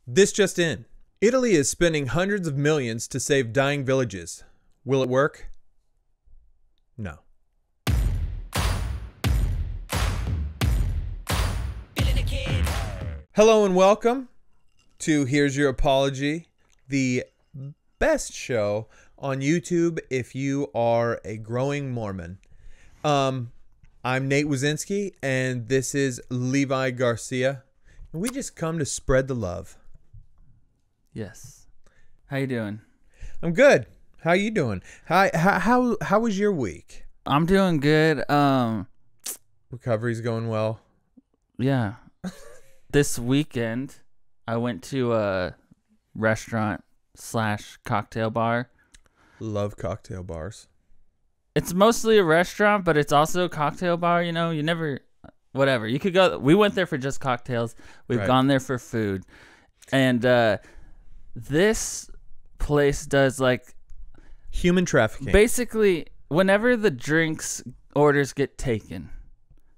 This just in. Italy is spending hundreds of millions to save dying villages. Will it work? No. Hello and welcome to Here's Your Apology, the best show on YouTube if you are a growing Mormon. I'm Nate Wazinski, and this is Levi Garcia. And we just come to spread the love. Yes. How you doing? I'm good. How you doing? How was your week? I'm doing good. Recovery's going well. Yeah. This weekend, I went to a restaurant/cocktail bar. Love cocktail bars. It's mostly a restaurant, but it's also a cocktail bar. You know, you never, whatever. You could go. We went there for just cocktails. We've gone there for food, and this place does like human trafficking. Basically, whenever the drinks orders get taken,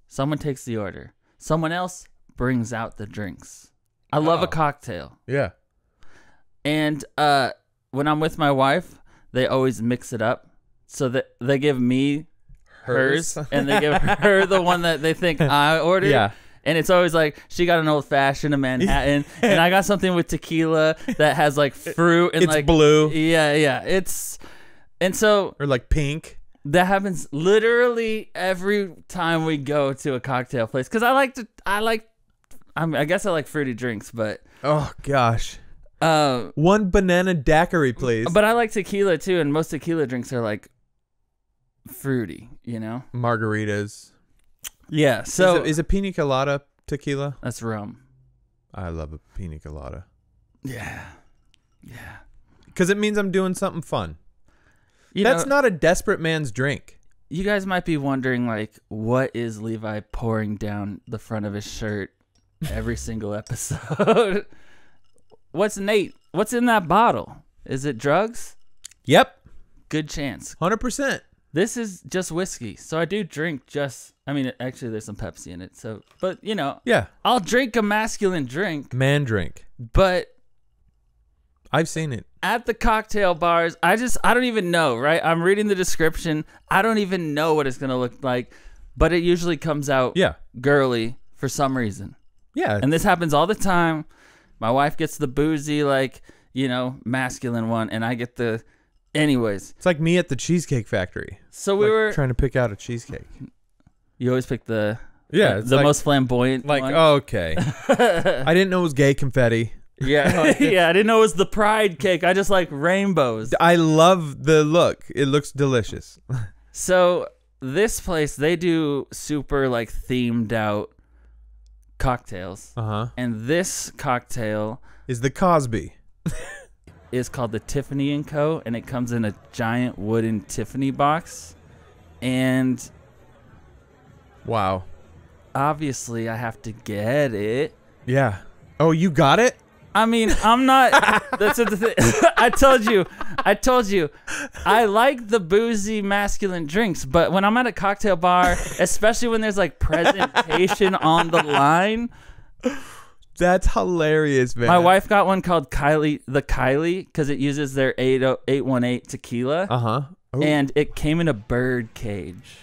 someone takes the order. Someone else brings out the drinks. I love a cocktail. Yeah. And when I'm with my wife, they always mix it up. So that they give me hers and they give her the one that they think I ordered. Yeah. And it's always like, she got an old fashioned, a Manhattan, and I got something with tequila that has like fruit and it's like blue. Yeah. Or like pink. That happens literally every time we go to a cocktail place. Cause I guess I like fruity drinks, but oh gosh. One banana daiquiri, please. But I like tequila too, and most tequila drinks are like fruity, you know? Margaritas. Yeah. So is a Pina Colada tequila? That's rum. I love a Pina Colada. Yeah. Because it means I'm doing something fun. That's not a desperate man's drink. You guys might be wondering, like, what is Levi pouring down the front of his shirt every single episode? What's in that bottle? Is it drugs? Yep. Good chance. 100%. This is just whiskey. So I do drink actually there's some Pepsi in it. So, but you know, yeah, I'll drink a masculine drink. Man drink. But I've seen it. At the cocktail bars, I don't even know, right? I'm reading the description. I don't even know what it's going to look like, but it usually comes out girly for some reason. Yeah. And this happens all the time. My wife gets the boozy, like, you know, masculine one, and I get the... Anyways. It's like me at the Cheesecake Factory. So we were... trying to pick out a cheesecake. You always pick the most flamboyant one? Okay. I didn't know it was gay confetti. Yeah. Yeah, I didn't know it was the pride cake. I just like rainbows. I love the look. It looks delicious. So this place, they do super like themed out cocktails. Uh-huh. And this cocktail is the Cosby. Is called the Tiffany and Co. And it comes in a giant wooden Tiffany box. And wow. Obviously I have to get it. Yeah. Oh, you got it? I mean, I'm not. That's the thing. I told you. I like the boozy masculine drinks, but when I'm at a cocktail bar, especially when there's like presentation on the line, that's hilarious, man. My wife got one called Kylie, because it uses their 818 tequila. Uh-huh. And it came in a bird cage.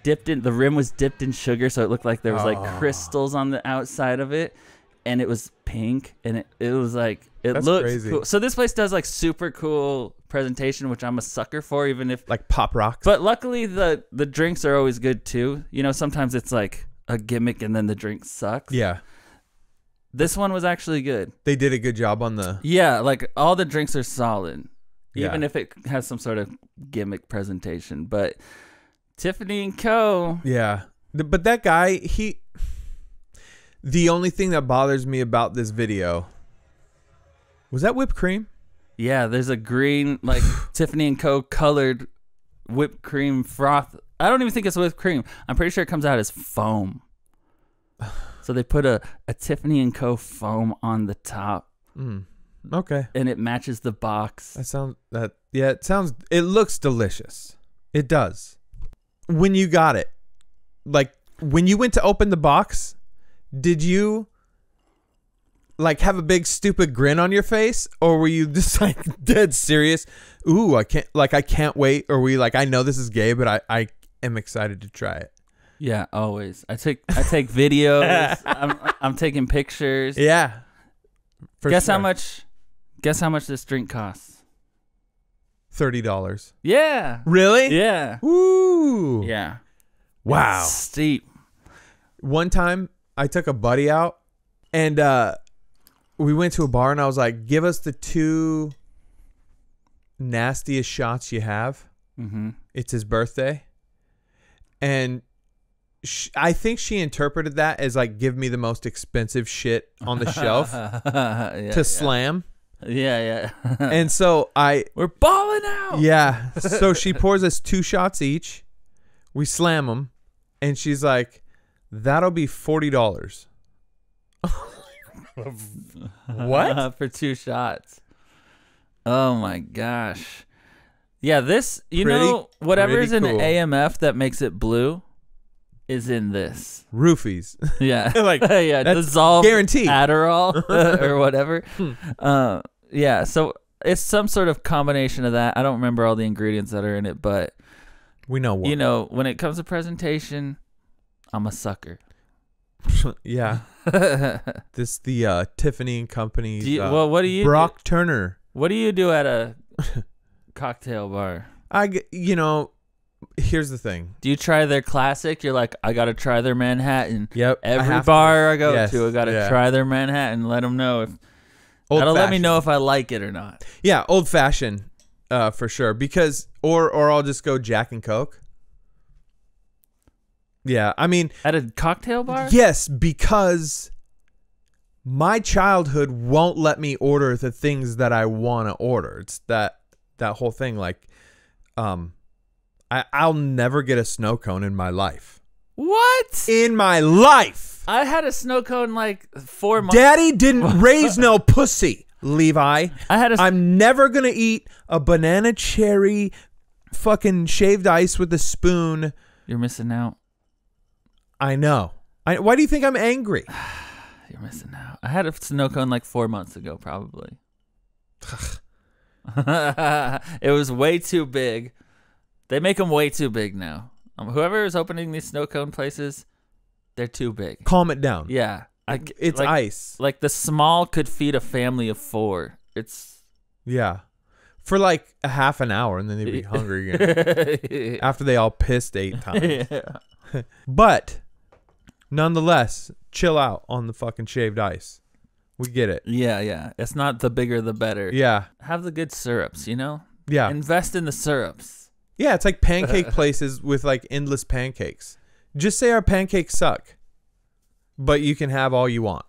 The rim was dipped in sugar, so it looked like there was like crystals on the outside of it. And it was pink, and it was like, it looked cool. So this place does like super cool presentation, which I'm a sucker for, even if like pop rocks. But luckily the drinks are always good too. You know, sometimes it's like a gimmick and then the drink sucks. Yeah. This one was actually good. They did a good job on the... Yeah, like all the drinks are solid, even if it has some sort of gimmick presentation. But Tiffany and Co. Yeah. But that guy, the only thing that bothers me about this video... Was that whipped cream? Yeah, there's a green, like, Tiffany and Co. colored whipped cream froth. I don't even think it's whipped cream. I'm pretty sure it comes out as foam. So they put a Tiffany and Co. foam on the top. Okay. And it matches the box. It looks delicious. It does. When you got it, like when you went to open the box, did you like have a big stupid grin on your face, or were you just like dead serious? Ooh, I can't wait. Or were you like, I know this is gay, but I am excited to try it? Yeah, always. I take videos. I'm taking pictures. Yeah. Guess how much this drink costs? $30. Yeah. Really? Yeah. Woo. Yeah. Wow. It's steep. One time I took a buddy out and we went to a bar and I was like, give us the 2 nastiest shots you have. Mm-hmm. It's his birthday. And I think she interpreted that as like, give me the most expensive shit on the shelf to slam. Yeah. And so we're balling out. Yeah. So she pours us 2 shots each. We slam them. And she's like, that'll be $40. What? For 2 shots. Oh my gosh. Yeah, this, whatever's in cool. AMF that makes it blue is in this. Roofies. Yeah. Like, yeah, that's dissolved guaranteed. Adderall or whatever. Yeah, so it's some sort of combination of that. I don't remember all the ingredients that are in it, but we know what. When it comes to presentation, I'm a sucker. Yeah. This the Tiffany and Company. What do you Brock Turner. What do you do at a cocktail bar? Here's the thing. Do you try their classic? You're like, I gotta try their Manhattan. Yep. Every bar I go to, I gotta try their Manhattan. Let them know if that'll let me know if I like it or not. Yeah, old fashioned, for sure. Because or I'll just go Jack and Coke. Yeah, I mean, at a cocktail bar. Yes, because my childhood won't let me order the things that I want to order. It's that whole thing. Like, I'll never get a snow cone in my life. What? In my life. I had a snow cone like 4 months. Daddy didn't raise no pussy, Levi. I'm never going to eat a banana cherry fucking shaved ice with a spoon. You're missing out. I know. Why do you think I'm angry? You're missing out. I had a snow cone like 4 months ago, probably. It was way too big. They make them way too big now. Whoever is opening these snow cone places, they're too big. Calm it down. Yeah. It's like, ice. Like the small could feed a family of 4. Yeah. For like a half an hour and then they'd be hungry again. After they all pissed 8 times. Yeah. But nonetheless, chill out on the fucking shaved ice. We get it. Yeah. It's not the bigger the better. Yeah. Have the good syrups, Yeah. Invest in the syrups. Yeah, it's like pancake places with like endless pancakes. Just say our pancakes suck, but you can have all you want.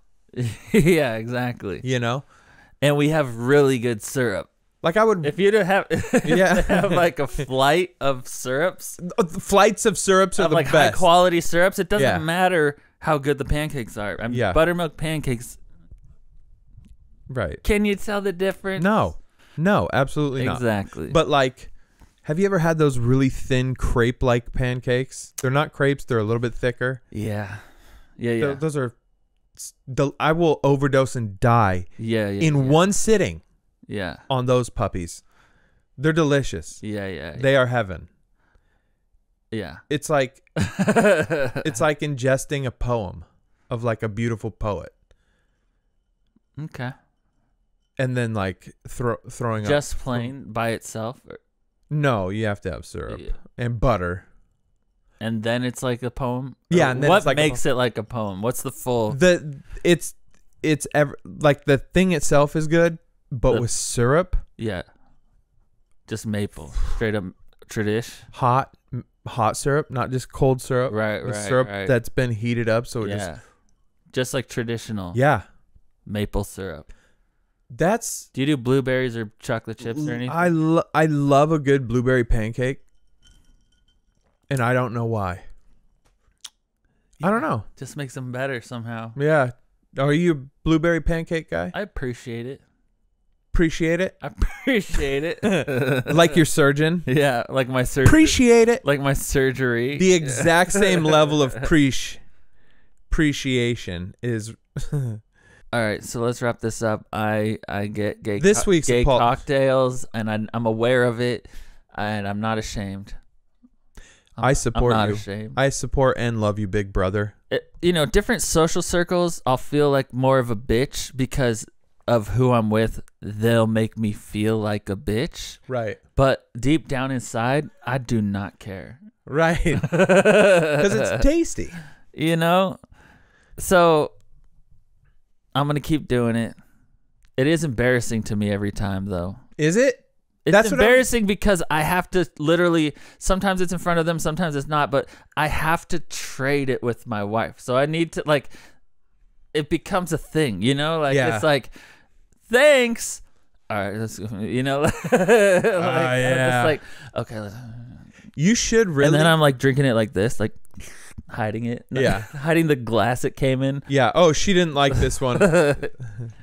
Yeah, exactly. And we have really good syrup. Like I would, if you'd have, have like a flight of syrups. Flights of syrups are the like best. High quality syrups. It doesn't matter how good the pancakes are. Buttermilk pancakes. Right. Can you tell the difference? No, absolutely not. Exactly. But like, have you ever had those really thin crepe-like pancakes? They're not crepes. They're a little bit thicker. Yeah. Those are. I will overdose and die. In one sitting. Yeah. On those puppies. They're delicious. Yeah. They are heaven. Yeah. It's like ingesting a poem of like a beautiful poet. Okay. And then like throwing up. Just plain by itself? No, you have to have syrup and butter. And then it's like a poem? Yeah. And then what makes it like a poem? What's the full? It's like the thing itself is good, but with syrup. Yeah. Just maple. Straight up tradish. Hot syrup, not just cold syrup. Right. Syrup that's been heated up, so it just like traditional. Yeah. Maple syrup. Do you do blueberries or chocolate chips or anything? I love a good blueberry pancake, and I don't know why. I don't know. Just makes them better somehow. Yeah. Are you a blueberry pancake guy? I appreciate it. Appreciate it? I appreciate it. Like your surgeon? Yeah, like my surgery. Appreciate it. Like my surgery. The exact same level of appreciation is All right, so let's wrap this up. I get gay This week's gay cocktails, and I'm aware of it, and I'm not ashamed. I support I'm not you. ashamed. I support and love you, big brother. Different social circles, I'll feel like more of a bitch because of who I'm with. They'll make me feel like a bitch. Right. But deep down inside, I do not care. Right. Because it's tasty. So I'm going to keep doing it. It is embarrassing to me every time, though. Is it? It's embarrassing because I have to literally, sometimes it's in front of them, sometimes it's not, but I have to trade it with my wife. So I need to, like, it becomes a thing, It's like, thanks. All right, let's go, I'm just like, okay. You should really. And then I'm like drinking it like this, like hiding it. Yeah. Hiding the glass it came in. Yeah. Oh, she didn't like this one.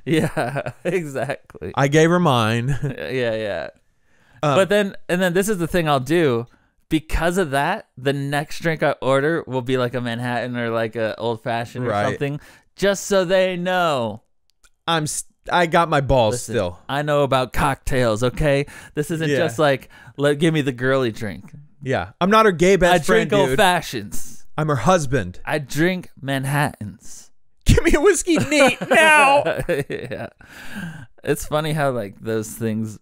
Yeah, exactly. I gave her mine. Yeah. But then this is the thing I'll do. Because of that, the next drink I order will be like a Manhattan or like a old fashioned or something, just so they know. I got my balls still. I know about cocktails, okay? This isn't just like, give me the girly drink. Yeah. I'm not her gay best friend, I drink old fashions. I'm her husband. I drink Manhattans. Give me a whiskey neat now. Yeah. It's funny how like those things,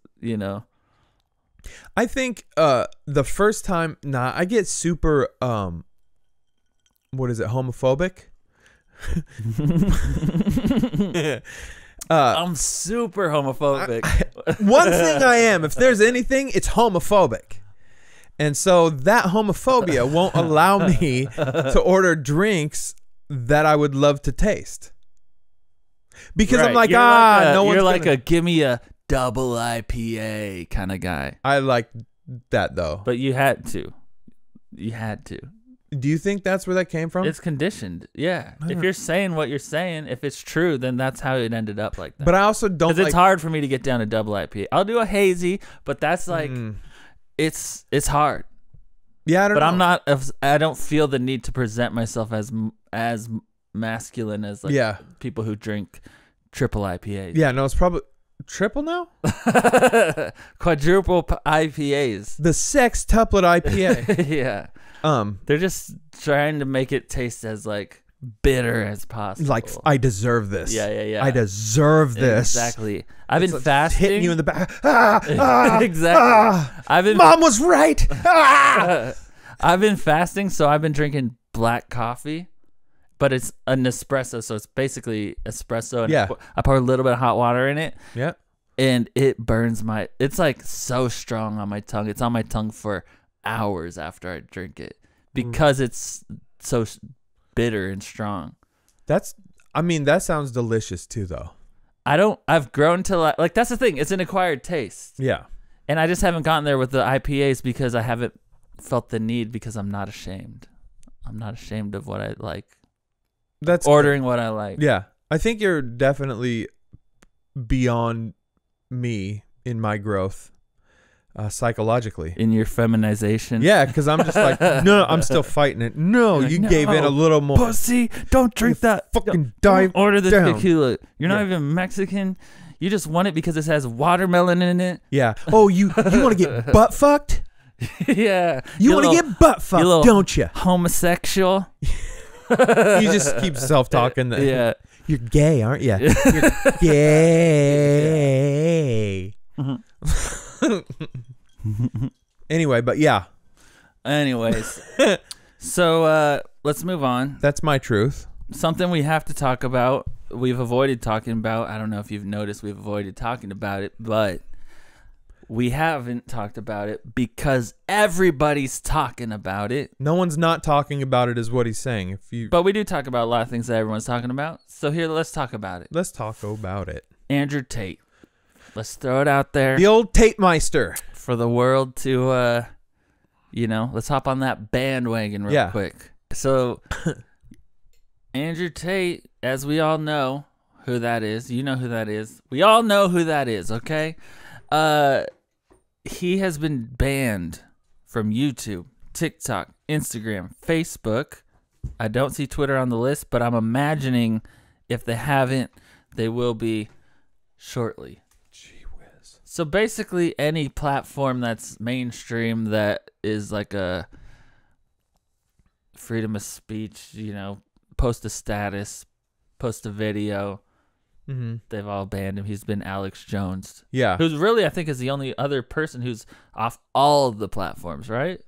I think the first time, I get super, what is it, homophobic? I'm super homophobic. One thing I am, if there's anything, it's homophobic. And so that homophobia won't allow me to order drinks that I would love to taste. Because I'm like, no one's You're like a give me a double IPA kind of guy. I like that though. But you had to. You had to. Do you think that's where that came from? It's conditioned. Yeah. If you're saying what you're saying, if it's true, then that's how it ended up like that. But I also don't like... Because it's hard for me to get down to double IPA. I'll do a hazy, but that's like... It's hard. Yeah, I don't know. But I don't feel the need to present myself as masculine as like people who drink triple IPAs. Yeah, no, it's probably... Triple now? Quadruple IPAs. The sextuplet IPA. Yeah. They're just trying to make it taste as like bitter as possible. Like I deserve this. Yeah. I deserve this. Exactly. I've been fasting. Hitting you in the back. Exactly. Mom was right. I've been fasting, so I've been drinking black coffee, but it's an espresso, so it's basically espresso. And I pour a little bit of hot water in it. Yeah. And it burns it's like so strong on my tongue. It's on my tongue for hours after I drink it because it's so bitter and strong. That sounds delicious too though. I've grown to like that's the thing, it's an acquired taste. Yeah. And I just haven't gotten there with the IPAs because I haven't felt the need, because I'm not ashamed of what I like. That's ordering what I like. Yeah. I think you're definitely beyond me in my growth. Psychologically, in your feminization. Yeah, because I'm just like, no, I'm still fighting it. No, you gave in a little more. Pussy, don't drink that. Fucking dive don't order this down. tequila. You're not even Mexican. You just want it because it has watermelon in it. Yeah. Oh, you want to get butt fucked? Yeah. You want to get butt fucked, don't you? Homosexual. You just keep self-talking. Yeah. You're gay, aren't you? You're gay. Anyway, but yeah. Anyways. So let's move on. That's my truth. Something we have to talk about. We've avoided talking about. I don't know if you've noticed we've avoided talking about it, but we haven't talked about it because everybody's talking about it. No one's not talking about it is what he's saying. But we do talk about a lot of things that everyone's talking about. So here, let's talk about it. Let's talk about it. Andrew Tate. Let's throw it out there. The old Tate Meister. For the world to, let's hop on that bandwagon real quick. So, Andrew Tate, as we all know who that is. You know who that is. We all know who that is, okay? He has been banned from YouTube, TikTok, Instagram, Facebook. I don't see Twitter on the list, but I'm imagining if they haven't, they will be shortly. Gee whiz. So basically, any platform that's mainstream that is like a freedom of speech, post a status, post a video, they've all banned him. He's been Alex Jones. Yeah. Who's really, I think, is the only other person who's off all of the platforms, right?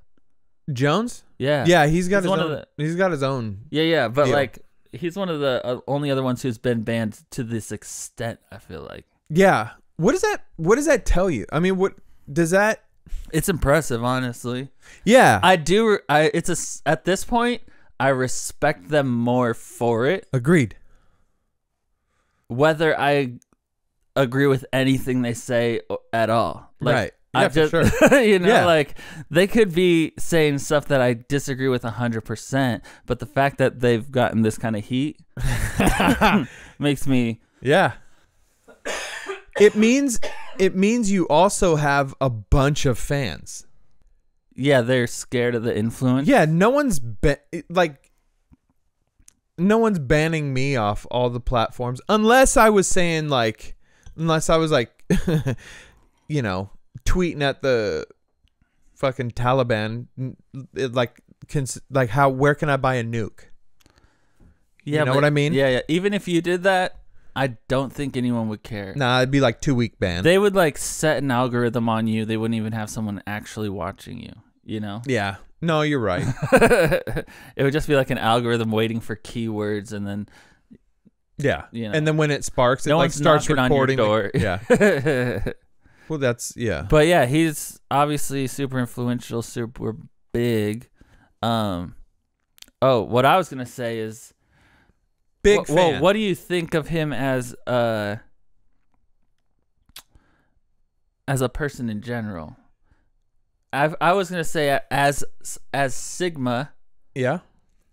Jones? Yeah. Yeah, he's got his own. Yeah, but deal. like he's one of the only other ones who's been banned to this extent, I feel like. Yeah. What does that tell you? I mean, what does that? It's impressive, honestly. Yeah. At this point, I respect them more for it. Agreed. Whether I agree with anything they say at all. Like, right. Yeah, for sure. Like they could be saying stuff that I disagree with 100%, but the fact that they've gotten this kind of heat makes me. Yeah. It means you also have a bunch of fans. Yeah, they're scared of the influence. Yeah, no one's banning me off all the platforms unless I was saying tweeting at the fucking Taliban where can I buy a nuke? Yeah, you know what I mean? Yeah. Even if you did that, I don't think anyone would care. Nah, it'd be like 2-week ban. They would like set an algorithm on you. They wouldn't even have someone actually watching you, Yeah. No, you're right. It would just be like an algorithm waiting for keywords, and then and then when it sparks, no it starts recording. On your door. Yeah. Well, But yeah, he's obviously super influential, super big. What I was gonna say is big fan. Well, what do you think of him as a person in general? I was gonna say as Sigma. Yeah.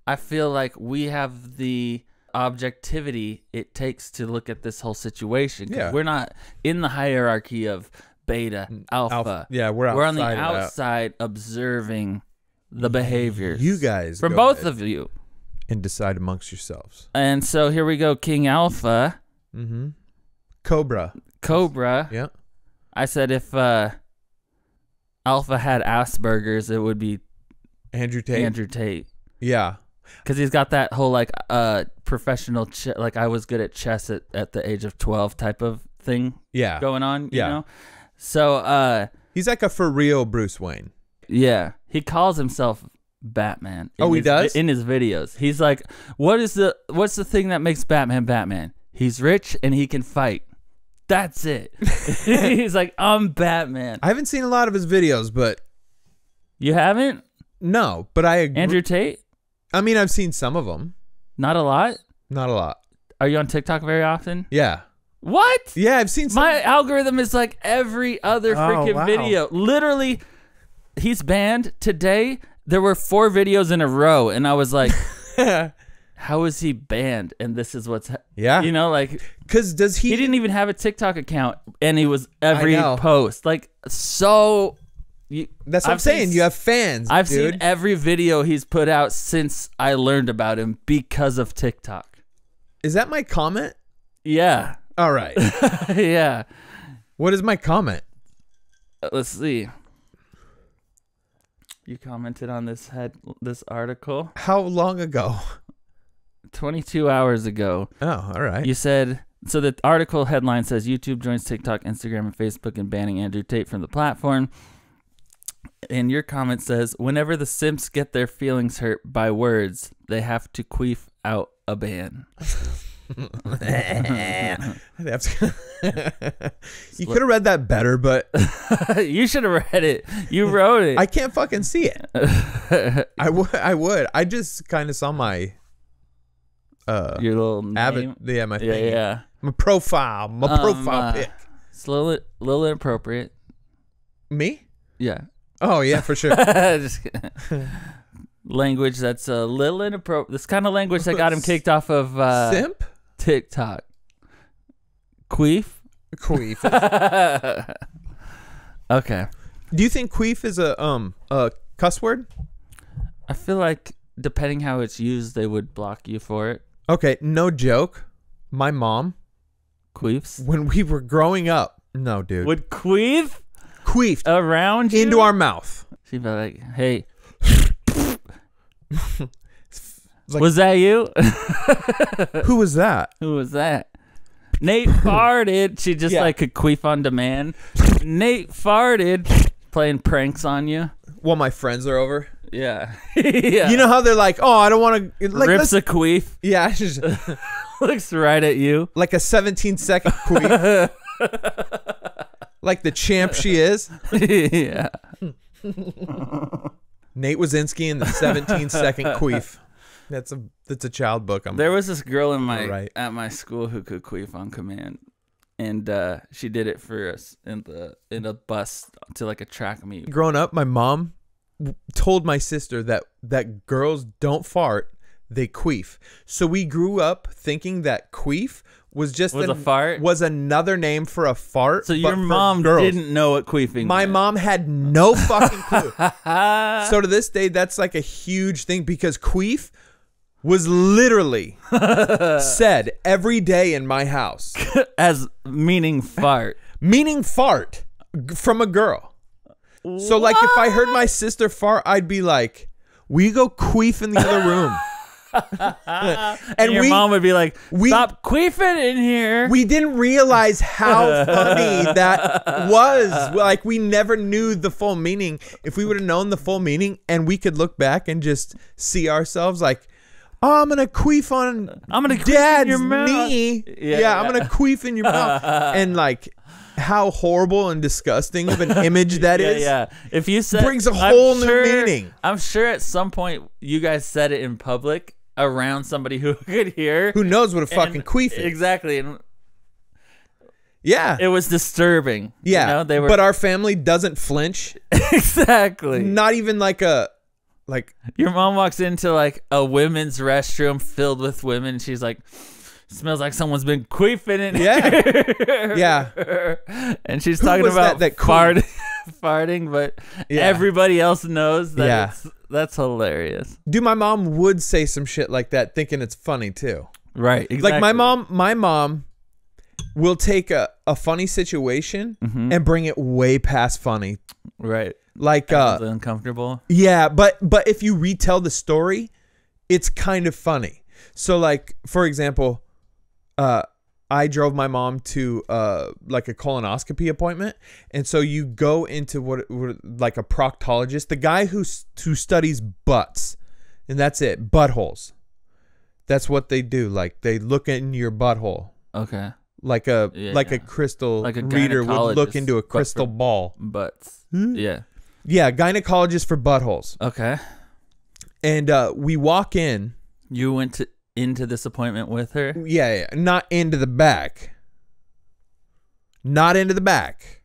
I feel like we have the objectivity it takes to look at this whole situation. Yeah. We're not in the hierarchy of beta, alpha. Yeah, we're on the outside observing the behaviors. You guys from both of you. And decide amongst yourselves. And so here we go, King Alpha. Mm-hmm. Cobra. Yeah. I said if Alpha had Aspergers, it would be Andrew Tate. Yeah. Because he's got that whole like professional, like I was good at chess at the age of 12 type of thing going on, you know? So he's like a for real Bruce Wayne. Yeah. He calls himself Batman. He does? In his videos. He's like, what's the thing that makes Batman Batman? He's rich and he can fight. That's it. He's like, I'm Batman. I haven't seen a lot of his videos, but... You haven't? No, but I agree. Andrew Tate? I mean, I've seen some of them. Not a lot? Not a lot. Are you on TikTok very often? Yeah. What? Yeah, I've seen some. My algorithm is like every other freaking video. Literally, he's banned today. There were 4 videos in a row, and I was like, how is he banned? And this is what's... like... Because does he... He didn't even have a TikTok account, and he was every post. Like, so... That's what I'm saying. You have fans, I've seen every video he's put out since I learned about him because of TikTok. Is that my comment? Yeah. All right. Yeah. What is my comment? Let's see. You commented on this article. How long ago? 22 hours ago. Oh, all right. You said... So the article headline says, YouTube joins TikTok, Instagram, and Facebook in banning Andrew Tate from the platform. And your comment says, whenever the simps get their feelings hurt by words, they have to queef out a ban. You could have read that better, but... You should have read it. You wrote it. I can't fucking see it. I would. I just kind of saw my... your little name? My thing. Yeah. My profile pic. It's a little inappropriate. Me? Yeah. Oh, yeah, for sure. Just kidding. Language that's a little inappropriate. This kind of language that got him kicked off of Simp? TikTok. Queef? Okay. Do you think queef is a cuss word? I feel like depending how it's used, they would block you for it. Okay, no joke. My mom Queefs? When we were growing up. No, dude. Would queef? Queefed. Around you? Into our mouth. She'd be like, hey. Like, was that you? Who was that? Who was that? Nate farted. She just like could queef on demand. Nate farted. Playing pranks on you. While my friends are over. Yeah. Yeah. You know how they're like, oh, I don't want to. Like, rips a queef. Yeah. Just, looks right at you. Like a 17-second queef. Like the champ she is. Yeah. Nate Wazinski in the 17-second queef. That's a child book. There was this girl at my school who could queef on command, and she did it for us in a bus to like a track meet. Growing up, my mom told my sister that girls don't fart, they queef. So we grew up thinking that queef was a fart, was another name for a fart. So your mom didn't know what queefing My meant. mom had no fucking clue. So to this day, that's like a huge thing because queef was literally said every day in my house. As meaning fart. Meaning fart from a girl. What? So like if I heard my sister fart, I'd be like, we go queef in the other room. And your mom would be like, stop queefing in here. We didn't realize how funny that was. Like we never knew the full meaning. If we would have known the full meaning and we could look back and just see ourselves like, oh, I'm gonna queef on Dad's knee. Yeah, I'm gonna queef in your mouth. And like how horrible and disgusting of an image that is. Yeah. If you said, brings a whole new meaning. I'm sure at some point you guys said it in public around somebody who could hear. Who knows what a fucking queef is. Exactly. And yeah. It was disturbing. Yeah. You know, but our family doesn't flinch. Exactly. Not even like your mom walks into like a women's restroom filled with women. She's like, smells like someone's been queefing in here. Yeah. And she's talking about farting, but everybody else knows that that's hilarious. Dude, my mom would say some shit like that thinking it's funny too. Right. Exactly. Like my mom will take a funny situation and bring it way past funny. Right. Like uncomfortable. Yeah, but if you retell the story, it's kind of funny. So like for example, I drove my mom to like a colonoscopy appointment, and so you go into what like a proctologist, the guy who studies butts, and that's it, buttholes. That's what they do. Like they look in your butthole. Okay. Like a crystal reader would look into a crystal ball. Butts. Yeah. Yeah, gynecologist for buttholes. Okay. And we walk in. You went into this appointment with her? Yeah, not into the back. Not into the back.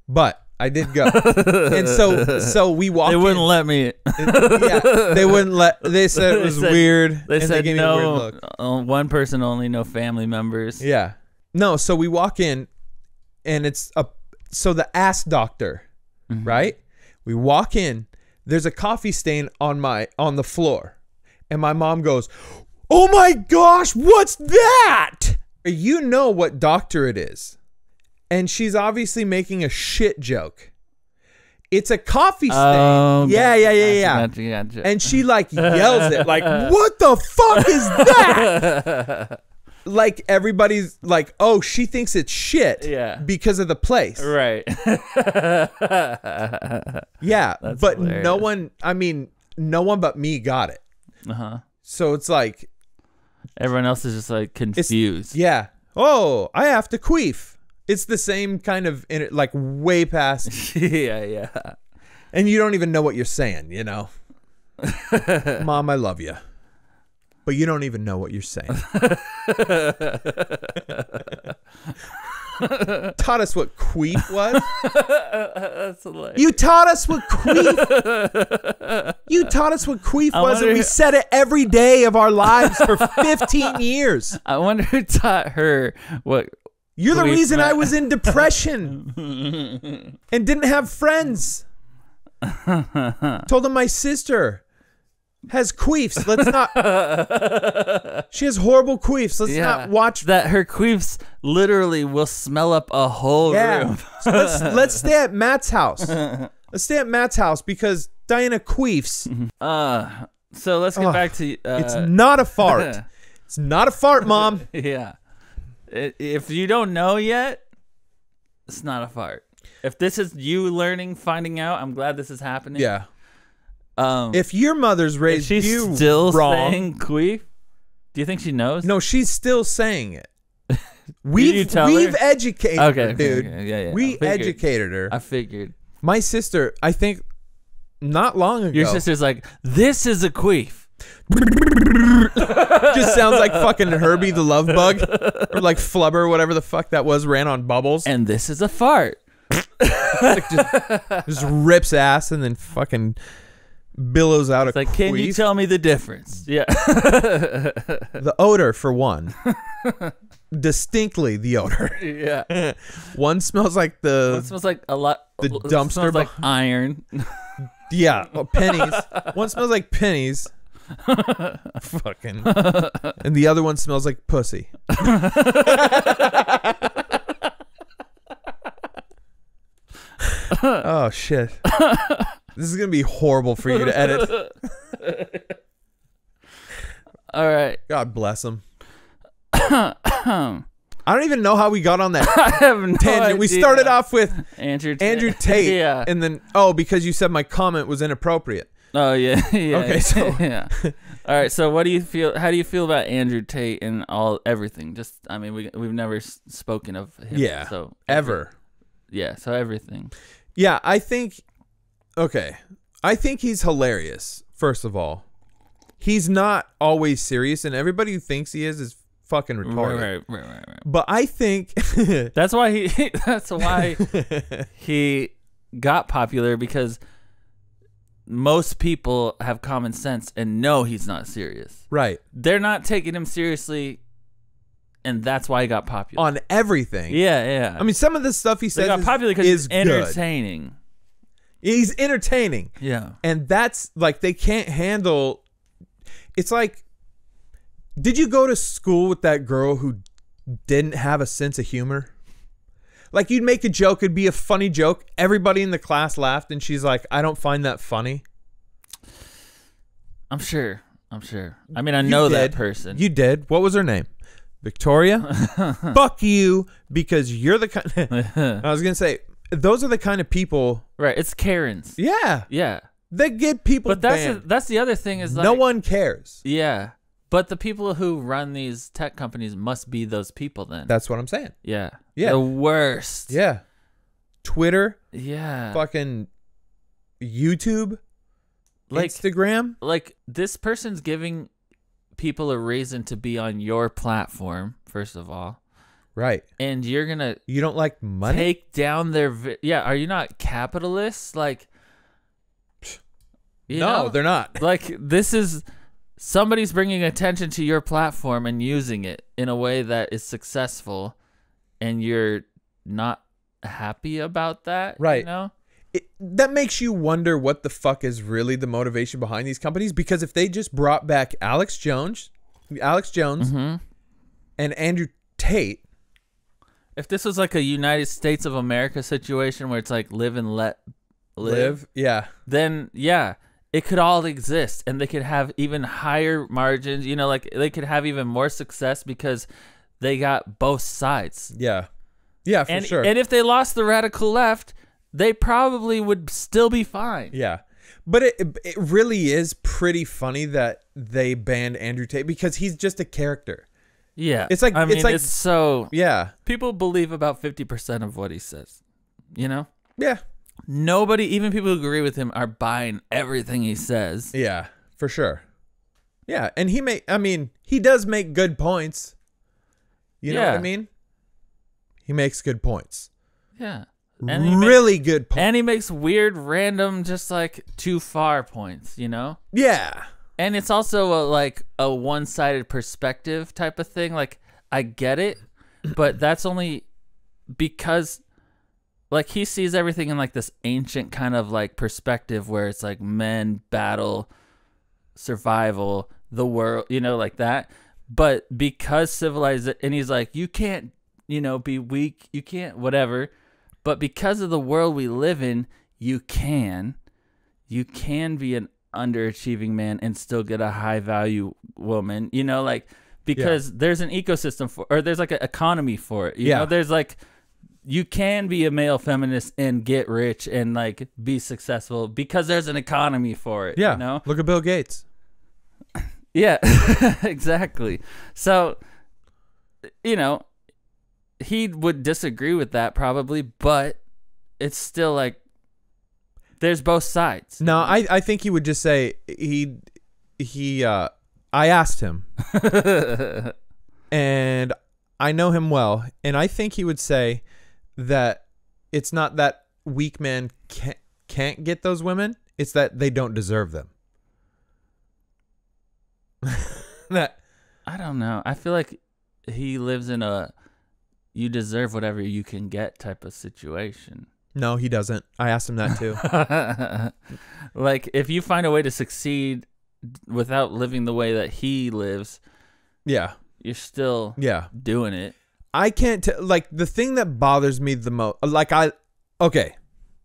But I did go. And so we walked in. They wouldn't let me. Yeah, they wouldn't let. They said it was weird. They said they gave me a weird look. One person only, no family members. Yeah. No, so we walk in and it's so the ass doctor, right? We walk in, there's a coffee stain on the floor. And my mom goes, "Oh my gosh, what's that?" You know what doctor it is. And she's obviously making a shit joke. It's a coffee stain. Oh, yeah. Gotcha. And she like yells it like, "What the fuck is that?" Like everybody's like, "Oh, she thinks it's shit." Yeah. Because of the place. Right. Yeah. That's but hilarious. no one but me got it. So it's like everyone else is just like confused. Yeah. Oh, I have to queef. It's the same kind of like way past. Yeah. And you don't even know what you're saying, you know. Mom, I love you. But you don't even know what you're saying. Taught us what queef was. That's hilarious. You taught us what queef. You taught us what queef was, and we said it every day of our lives for 15 years. I wonder who taught her what. You're the reason I was in depression and didn't have friends. Told them my sister. has queefs. Let's not. She has horrible queefs. Let's not watch that. Her queefs literally will smell up a whole room. So let's stay at Matt's house. Let's stay at Matt's house because Diana queefs. So let's get back to. It's not a fart. It's not a fart, Mom. Yeah. If you don't know yet, it's not a fart. If this is you learning, finding out, I'm glad this is happening. Yeah. If your mother's raised you still wrong, saying queef, do you think she knows? No, she's still saying it. We've educated her, dude. Okay. Yeah. We educated her. I figured. My sister, I think, not long ago. Your sister's like, this is a queef. Just sounds like fucking Herbie the Love Bug, or like Flubber, whatever the fuck that was, ran on bubbles. And this is a fart. Like just rips ass and then fucking billows out it's like, can you tell me the difference? Yeah. The odor, for one. Distinctly the odor. Yeah. One smells like one smells like a lot. The dumpster smells like iron. Yeah, pennies. One smells like pennies. Fucking. And the other one smells like pussy. Oh shit. This is gonna be horrible for you to edit. All right. God bless him. I don't even know how we got on that I have no tangent. idea. We started off with Andrew Tate. Yeah. And then because you said my comment was inappropriate. Oh yeah. Okay, so yeah. All right. So what do you feel? How do you feel about Andrew Tate and everything? Just I mean, we've never spoken of him. Yeah. So ever. Yeah. So everything. Yeah, I think. Okay, I think he's hilarious. First of all, he's not always serious, and everybody who thinks he is fucking retarded. Right. But I think that's why he got popular, because most people have common sense and know he's not serious. Right. They're not taking him seriously, and that's why he got popular. On everything. Yeah. I mean, some of the stuff he says got popular because he's entertaining. Good. He's entertaining. Yeah. And that's like, they can't handle. It's like, did you go to school with that girl who didn't have a sense of humor? Like, you'd make a joke, it'd be a funny joke. Everybody in the class laughed, and she's like, I don't find that funny. I'm sure. I mean, I know that person. You did. What was her name? Victoria? Fuck you, because you're the kind. I was going to say, those are the kind of people. Right. It's Karens. Yeah. Yeah. They get people banned. That's the other thing is, like, no one cares. Yeah. But the people who run these tech companies must be those people then. That's what I'm saying. Yeah. Yeah. The worst. Yeah. Twitter. Yeah. Fucking YouTube. Like, Instagram. Like, this person's giving people a reason to be on your platform, first of all. Right. And you're going to... You don't like money? Take down their... Yeah. Are you not capitalists? Like... No, they're not. Like, this is... Somebody's bringing attention to your platform and using it in a way that is successful, and you're not happy about that, right? You know? That makes you wonder what the fuck is really the motivation behind these companies. Because if they just brought back Alex Jones, mm-hmm. and Andrew Tate, if this was like a United States of America situation where it's like live and let live, yeah, then yeah. It could all exist, and they could have even higher margins. You know, like they could have even more success because they got both sides. Yeah. Yeah, for sure. And if they lost the radical left, they probably would still be fine. Yeah. But it really is pretty funny that they banned Andrew Tate because he's just a character. Yeah. It's like, it's so. Yeah. People believe about 50% of what he says, you know? Yeah. Nobody, even people who agree with him, are buying everything he says. Yeah, for sure. Yeah, and he does make good points. You know what I mean? He makes good points. Yeah. And really good points. And he makes weird, random, just like too far points, you know? Yeah. And it's also a one-sided perspective type of thing. Like, I get it, but that's only because... Like, he sees everything in, like, this ancient kind of, like, perspective where it's, like, men battle survival, the world, like that. But because civilized, and he's like, you can't, be weak, you can't, whatever. But because of the world we live in, you can be an underachieving man and still get a high value woman, because there's an ecosystem or there's like an economy for it. You know, there's like, you can be a male feminist and get rich and like be successful because there's an economy for it. Yeah. Look at Bill Gates. Yeah, exactly. So, he would disagree with that probably, but it's still like there's both sides. No, I think he would just say I asked him and I know him well, and I think he would say that it's not that weak men can't get those women, it's that they don't deserve them. I don't know. I feel like he lives in a you deserve whatever you can get type of situation. No, he doesn't. I asked him that too. Like, if you find a way to succeed without living the way that he lives, you're still doing it. I can't like the thing that bothers me the most. Like okay.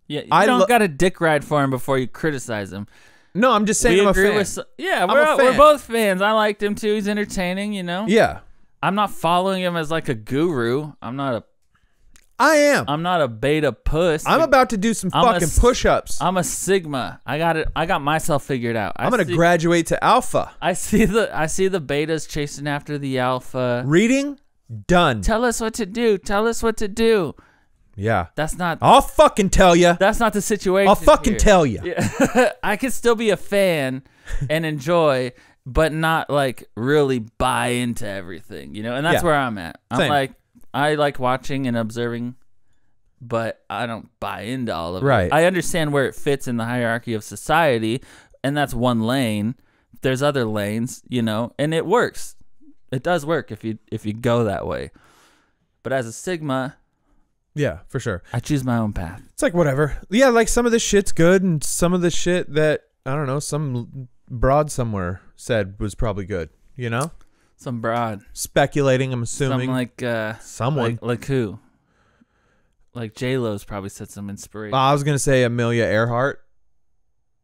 Yeah, you don't got a dick ride for him before you criticize him. No, I'm just saying I'm a fan. We're both fans. I liked him too. He's entertaining, Yeah. I'm not following him as like a guru. I am. I'm not a beta puss. I'm about to do some fucking push-ups. I'm a Sigma. I got it. I got myself figured out. I'm gonna graduate to Alpha. I see the betas chasing after the Alpha. Reading done. Tell us what to do. Tell us what to do. Yeah. That's not. I'll fucking tell you. That's not the situation. I'll fucking tell you. Yeah. I could still be a fan and enjoy, but not like really buy into everything, And that's where I'm at. I'm like, I like watching and observing, but I don't buy into all of it. Right. I understand where it fits in the hierarchy of society, and that's one lane. There's other lanes, and it works. It does work if you go that way. But as a Sigma, yeah, for sure, I choose my own path. It's like whatever. Yeah, like some of this shit's good, and some of the shit that I don't know, some broad somewhere said was probably good. Some broad speculating. I'm assuming some like someone like who? Like J-Lo's probably said some inspiration. I was gonna say Amelia Earhart,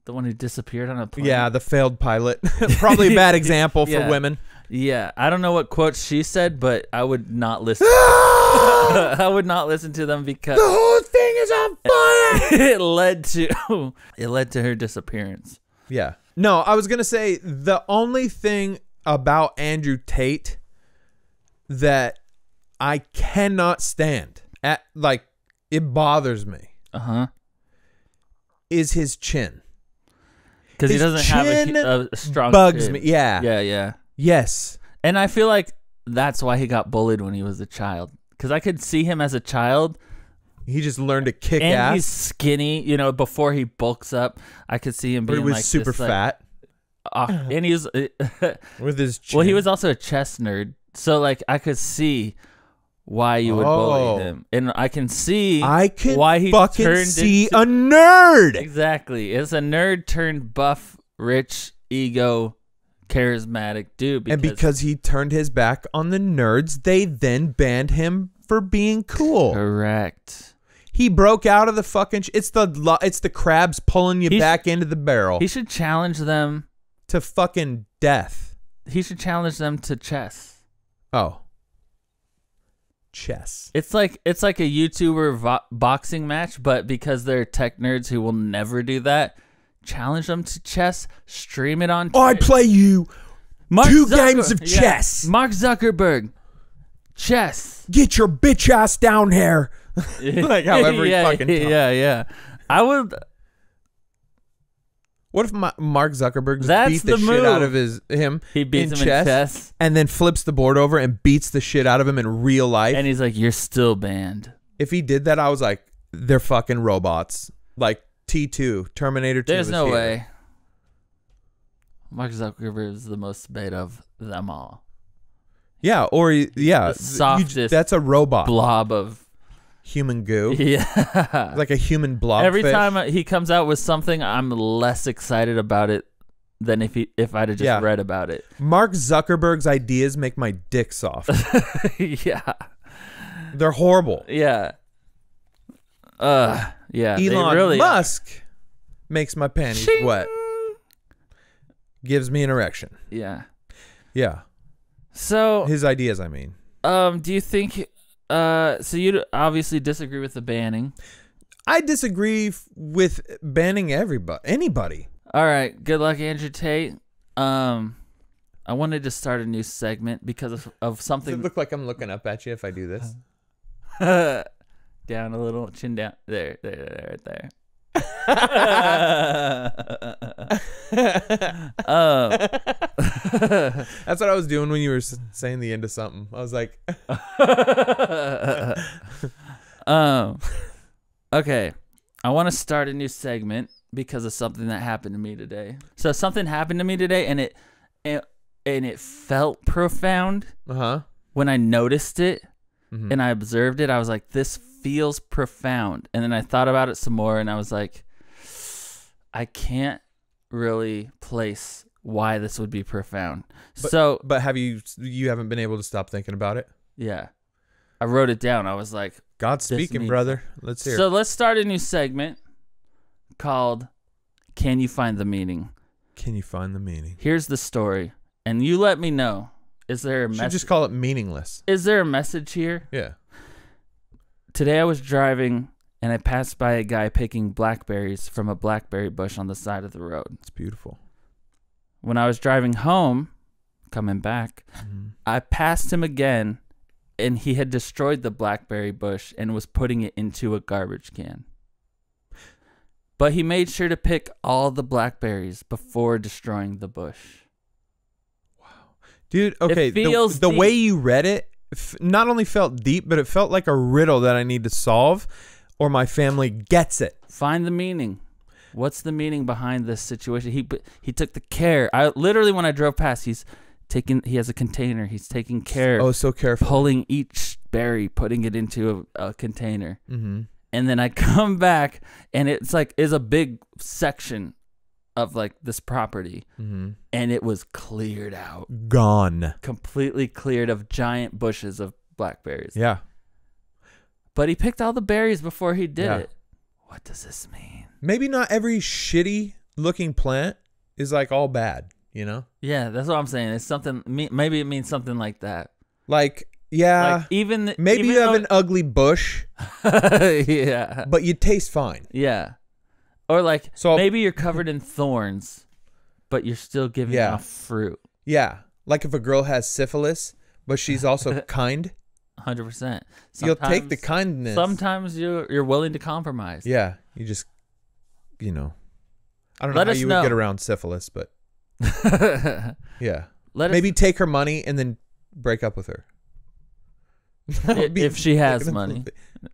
the one who disappeared on a plane. Yeah, the failed pilot. Probably a bad example for women. Yeah, I don't know what quotes she said, but I would not listen. I would not listen to them because the whole thing is on fire. It led to her disappearance. Yeah. No, I was gonna say the only thing about Andrew Tate that I cannot stand, it bothers me. Is his chin. Because he doesn't have a strong bugs chin. Me. Yeah. Yeah. Yes. And I feel like that's why he got bullied when he was a child. Because I could see him as a child. He just learned to kick ass. And he's skinny, before he bulks up. I could see him being he was like super fat. And he was with his chin. Well, he was also a chess nerd. So like I could see why you would bully him. And I can see why he turned see a nerd. Exactly. It's a nerd turned buff, rich, ego, charismatic dude. And because he turned his back on the nerds, they then banned him for being cool. Correct. He broke out of the fucking it's the crabs pulling you back into the barrel. He should challenge them to fucking death. He should challenge them to chess. Oh. Chess. It's like a YouTuber boxing match, but because they're tech nerds who will never do that, challenge them to chess, stream it on I play you two games of chess. Mark Zuckerberg. Chess. Get your bitch ass down here. Like however he fucking talks. Yeah. I would. What if Mark Zuckerberg just beat the shit out of him? He beats him in chess and then flips the board over and beats the shit out of him in real life. And he's like, "You're still banned." If he did that, I was like, "They're fucking robots." Like T2, Terminator 2. There's no way. Mark Zuckerberg is the most beta of them all. Yeah, the softest. That's a robot blob of human goo. Yeah, like a human blob. Every time he comes out with something, I'm less excited about it than if I'd have just read about it. Mark Zuckerberg's ideas make my dick soft. Yeah. They're horrible. Yeah. Yeah. Elon Musk makes my panties wet. Gives me an erection. Yeah. Yeah. So his ideas, I mean. Do you think so you obviously disagree with the banning? I disagree with banning anybody. All right. Good luck, Andrew Tate. I wanted to start a new segment because of something. Does it look like I'm looking up at you if I do this? Down a little, chin down. There, right there. That's what I was doing when you were saying the end of something. I was like, okay, I want to start a new segment because of something that happened to me today. So something happened to me today, and it felt profound. When I noticed it and I observed it, I was like, this feels profound. And then I thought about it some more, and I was like, I can't really place why this would be profound. But have you haven't been able to stop thinking about it? Yeah. I wrote it down. I was like, God's speaking, brother. Let's hear it. So let's start a new segment called Can You Find the Meaning? Can you find the meaning? Here's the story. And you let me know. Is there a message? Should just call it meaningless. Is there a message here? Yeah. Today I was driving and I passed by a guy picking blackberries from a blackberry bush on the side of the road. It's beautiful. When I was driving home, coming back, I passed him again, and he had destroyed the blackberry bush and was putting it into a garbage can. But he made sure to pick all the blackberries before destroying the bush. Wow. Dude, okay, the way you read it not only felt deep, but it felt like a riddle that I need to solve, or my family gets it. Find the meaning. What's the meaning behind this situation? He took the care. Literally, when I drove past, he has a container. He's taking care. Oh, so careful. Pulling each berry, putting it into a container. And then I come back, and it's a big section of like this property, and it was cleared out. Gone. Completely cleared of giant bushes of blackberries. Yeah. But he picked all the berries before he did it. What does this mean? Maybe not every shitty looking plant is like all bad, you know? Yeah, that's what I'm saying. It's something, maybe it means something like that. Like, yeah, like maybe you have an ugly bush. Yeah. But you taste fine. Yeah. Or like, maybe you're covered in thorns, but you're still giving off fruit. Yeah. Like if a girl has syphilis, but she's also kind. 100%. You'll take the kindness. Sometimes you're willing to compromise. Yeah. You just, I don't know how you would get around syphilis, but yeah. Maybe take her money and then break up with her. If she has money.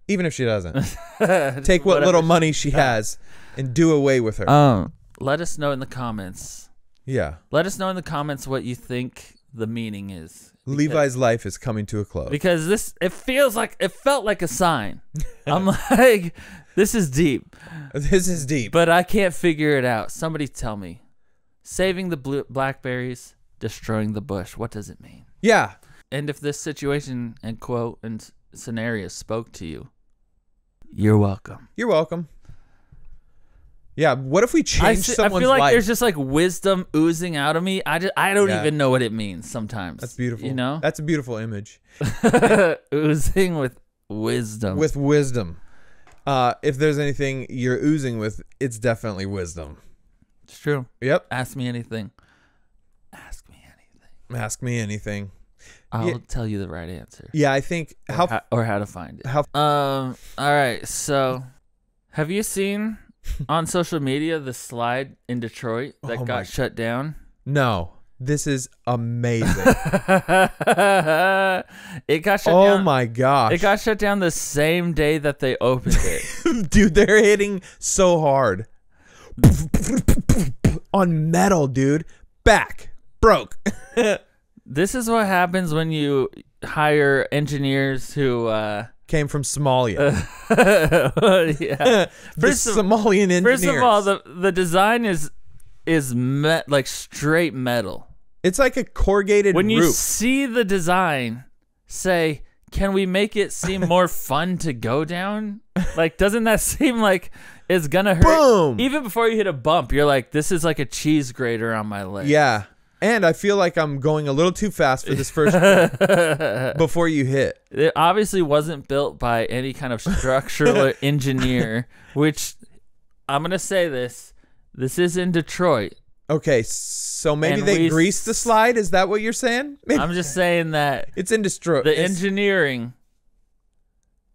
Even if she doesn't. Take what little money she has and do away with her. Let us know in the comments. Yeah. Let us know in the comments what you think the meaning is. Levi's life is coming to a close. Because it felt like a sign. I'm like, this is deep. This is deep. But I can't figure it out. Somebody tell me. Saving the blackberries, destroying the bush. What does it mean? Yeah. And if this situation and quote and scenario spoke to you, you're welcome. You're welcome. Yeah, what if we change someone's life? I feel like there's just like wisdom oozing out of me. I don't even know what it means sometimes. That's beautiful. You know? That's a beautiful image. Oozing with wisdom. With wisdom. If there's anything you're oozing with, it's definitely wisdom. It's true. Yep. Ask me anything. Ask me anything. Ask me anything. I'll tell you the right answer. Yeah, I think how to find it. All right. So, have you seen on social media the slide in Detroit that got shut down? No. This is amazing. It got shut down. Oh my gosh. It got shut down the same day that they opened it. Dude, they're hitting so hard. On metal, dude. Back. Broke. This is what happens when you hire engineers who came from Somalia. Yeah. Somalian engineers. First of all, the design is is like straight metal. It's like a corrugated When you roof. see the design, say, can we make it seem more fun to go down? Like, doesn't that seem like it's gonna hurt? Boom! Even before you hit a bump, you're like, this is like a cheese grater on my leg. Yeah. And I feel like I'm going a little too fast for this first before you hit. It obviously wasn't built by any kind of structural engineer, which I'm going to say this is in Detroit. Okay, so maybe And they greased the slide? Is that what you're saying? I'm just saying that It's in Detroit. the engineering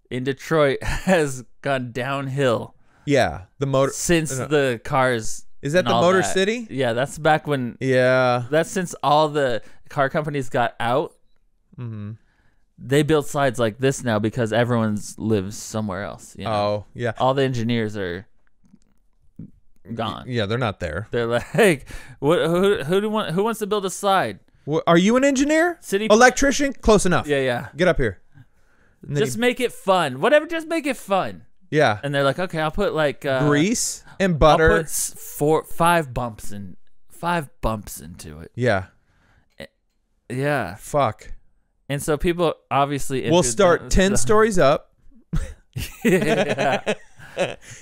in Detroit has gone downhill. Yeah, the motor. Since the cars. Is that the Motor City? Yeah, that's back when. Yeah. That's since all the car companies got out. Mm-hmm. They build slides like this now because everyone lives somewhere else. You know? Oh, yeah. All the engineers are gone. Yeah, they're not there. They're like, who wants to build a slide? Are you an engineer? Electrician? Close enough. Yeah. Get up here. Just make it fun. Whatever, just make it fun. Yeah. And they're like, okay, I'll put like grease and butter. I'll put 5 bumps into it. Yeah. Yeah. Fuck. And so people obviously we'll start 10 stories up. Yeah.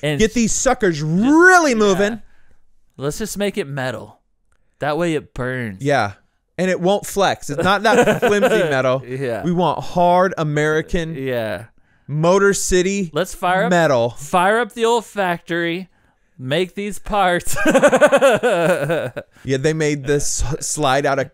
And get these suckers really moving. Yeah. Let's just make it metal. That way it burns. Yeah. And it won't flex. It's not that flimsy metal. Yeah. We want hard American. Yeah. Motor City. Let's fire metal. Fire up the old factory. Make these parts. Yeah, they made this slide out of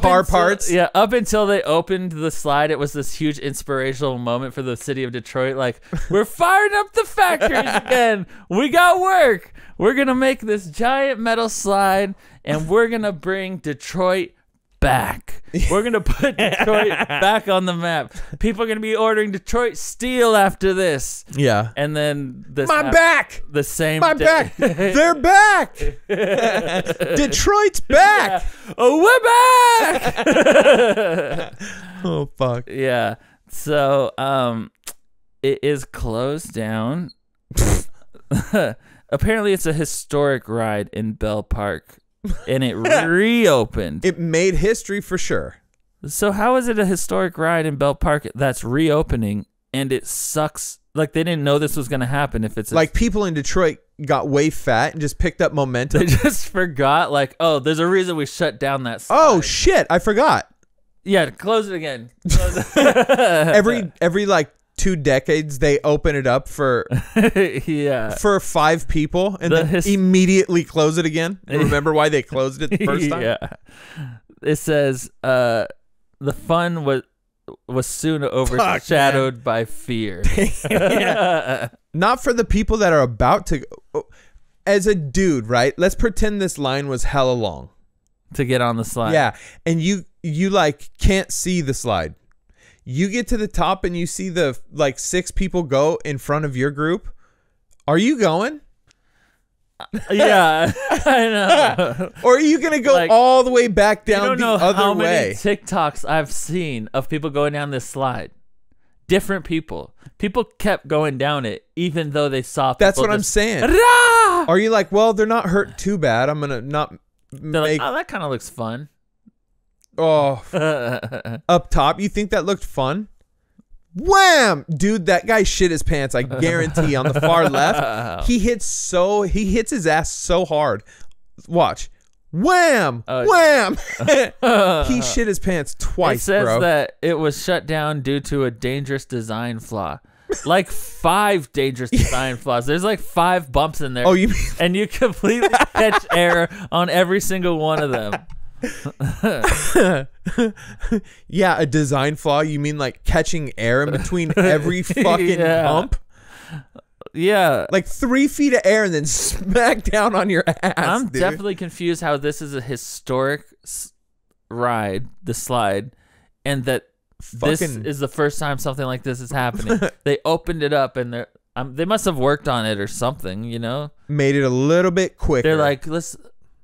car parts. Yeah, up until they opened the slide, it was this huge inspirational moment for the city of Detroit. Like, we're firing up the factories again. We got work. We're going to make this giant metal slide, and we're going to bring Detroit back. We're going to put Detroit back on the map. People are going to be ordering Detroit steel after this. Yeah. And then this back. The same My day. back. They're back. Detroit's back. Yeah. Oh, we're back. Oh fuck. Yeah. So it is closed down. Apparently it's a historic ride in Bell Park. And it reopened. It made history for sure. So how is it a historic ride in Bell Park that's reopening and it sucks? Like they didn't know this was going to happen. If it's like people in Detroit got way fat and just picked up momentum. They just forgot. Like, oh, there's a reason we shut down that slide. Oh shit! I forgot. Yeah, close it again. Every like 2 decades they open it up for for 5 people and then immediately close it again. Remember why they closed it the first time? Yeah. It says the fun was soon overshadowed by fear. Yeah. Not for the people that are about to go. As a dude, right? Let's pretend this line was hella long to get on the slide. Yeah, and you like can't see the slide. You get to the top and you see the like 6 people go in front of your group. Are you going? Yeah, I know. Or are you going to go like, all the way back down the other way? How many TikToks I've seen of people going down this slide. Different people. People kept going down it even though they saw people. That's what I'm saying. Rah! Are you like, well, they're not hurt too bad. I'm going to not make... Like, oh, that kind of looks fun. Oh, up top. You think that looked fun? Wham! Dude, that guy shit his pants. I guarantee on the far left. He hits his ass so hard. Watch. Wham! Wham! He shit his pants twice, It says bro. that it was shut down due to a dangerous design flaw. Like 5 dangerous design flaws. There's like 5 bumps in there. Oh, you mean? And you completely catch air on every single one of them. Yeah, a design flaw. You mean like catching air in between every fucking bump? Yeah, like 3 feet of air and then smack down on your ass. I'm definitely confused how this is a historic ride, the slide, and that this is the first time something like this is happening. They opened it up and they must have worked on it or something, you know? Made it a little bit quicker. They're like, this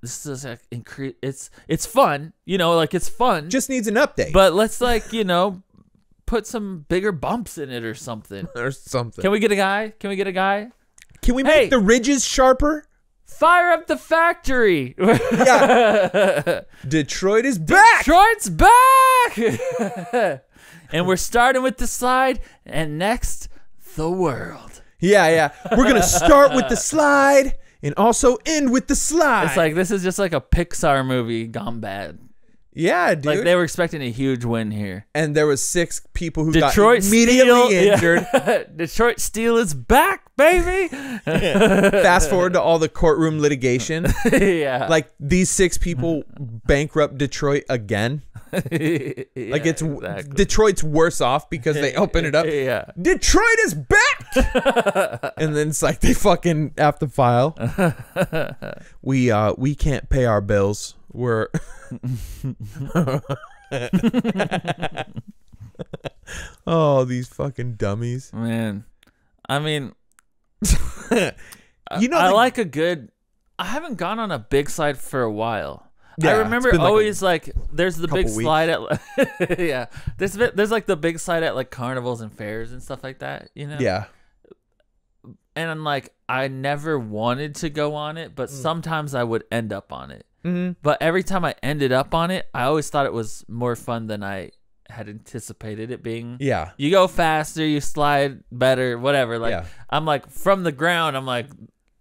is like increase. It's fun, you know, like it's fun. Just needs an update. But let's like, you know, put some bigger bumps in it or something. Or something. Can we get a guy? Can we make the ridges sharper Fire up the factory. Yeah. Detroit is back. Detroit's back. And we're starting with the slide, and next, the world. Yeah. We're going to start with the slide and also end with the slide. It's like, this is just like a Pixar movie gone bad. Yeah, dude. Like, they were expecting a huge win here. And there was 6 people who Detroit got immediately injured. Yeah. Detroit Steel is back, baby. Fast forward to all the courtroom litigation. Yeah. Like, these 6 people bankrupt Detroit again. Yeah, Like, it's exactly. Detroit's worse off because they open it up. Yeah. Detroit is back. And then it's like they fucking have to file. We can't pay our bills. We're oh, these fucking dummies. Man. I mean, you know, I like a good. I haven't gone on a big slide for a while. Yeah, I remember it's been always like there's the big weeks. slide at yeah. There's like the big slide at like carnivals and fairs and stuff like that, you know? Yeah. And I'm like, I never wanted to go on it, but sometimes I would end up on it. Mm-hmm. But every time I ended up on it, I always thought it was more fun than I had anticipated it being. Yeah. You go faster, you slide better, whatever. Like, Yeah. I'm like, from the ground, I'm like,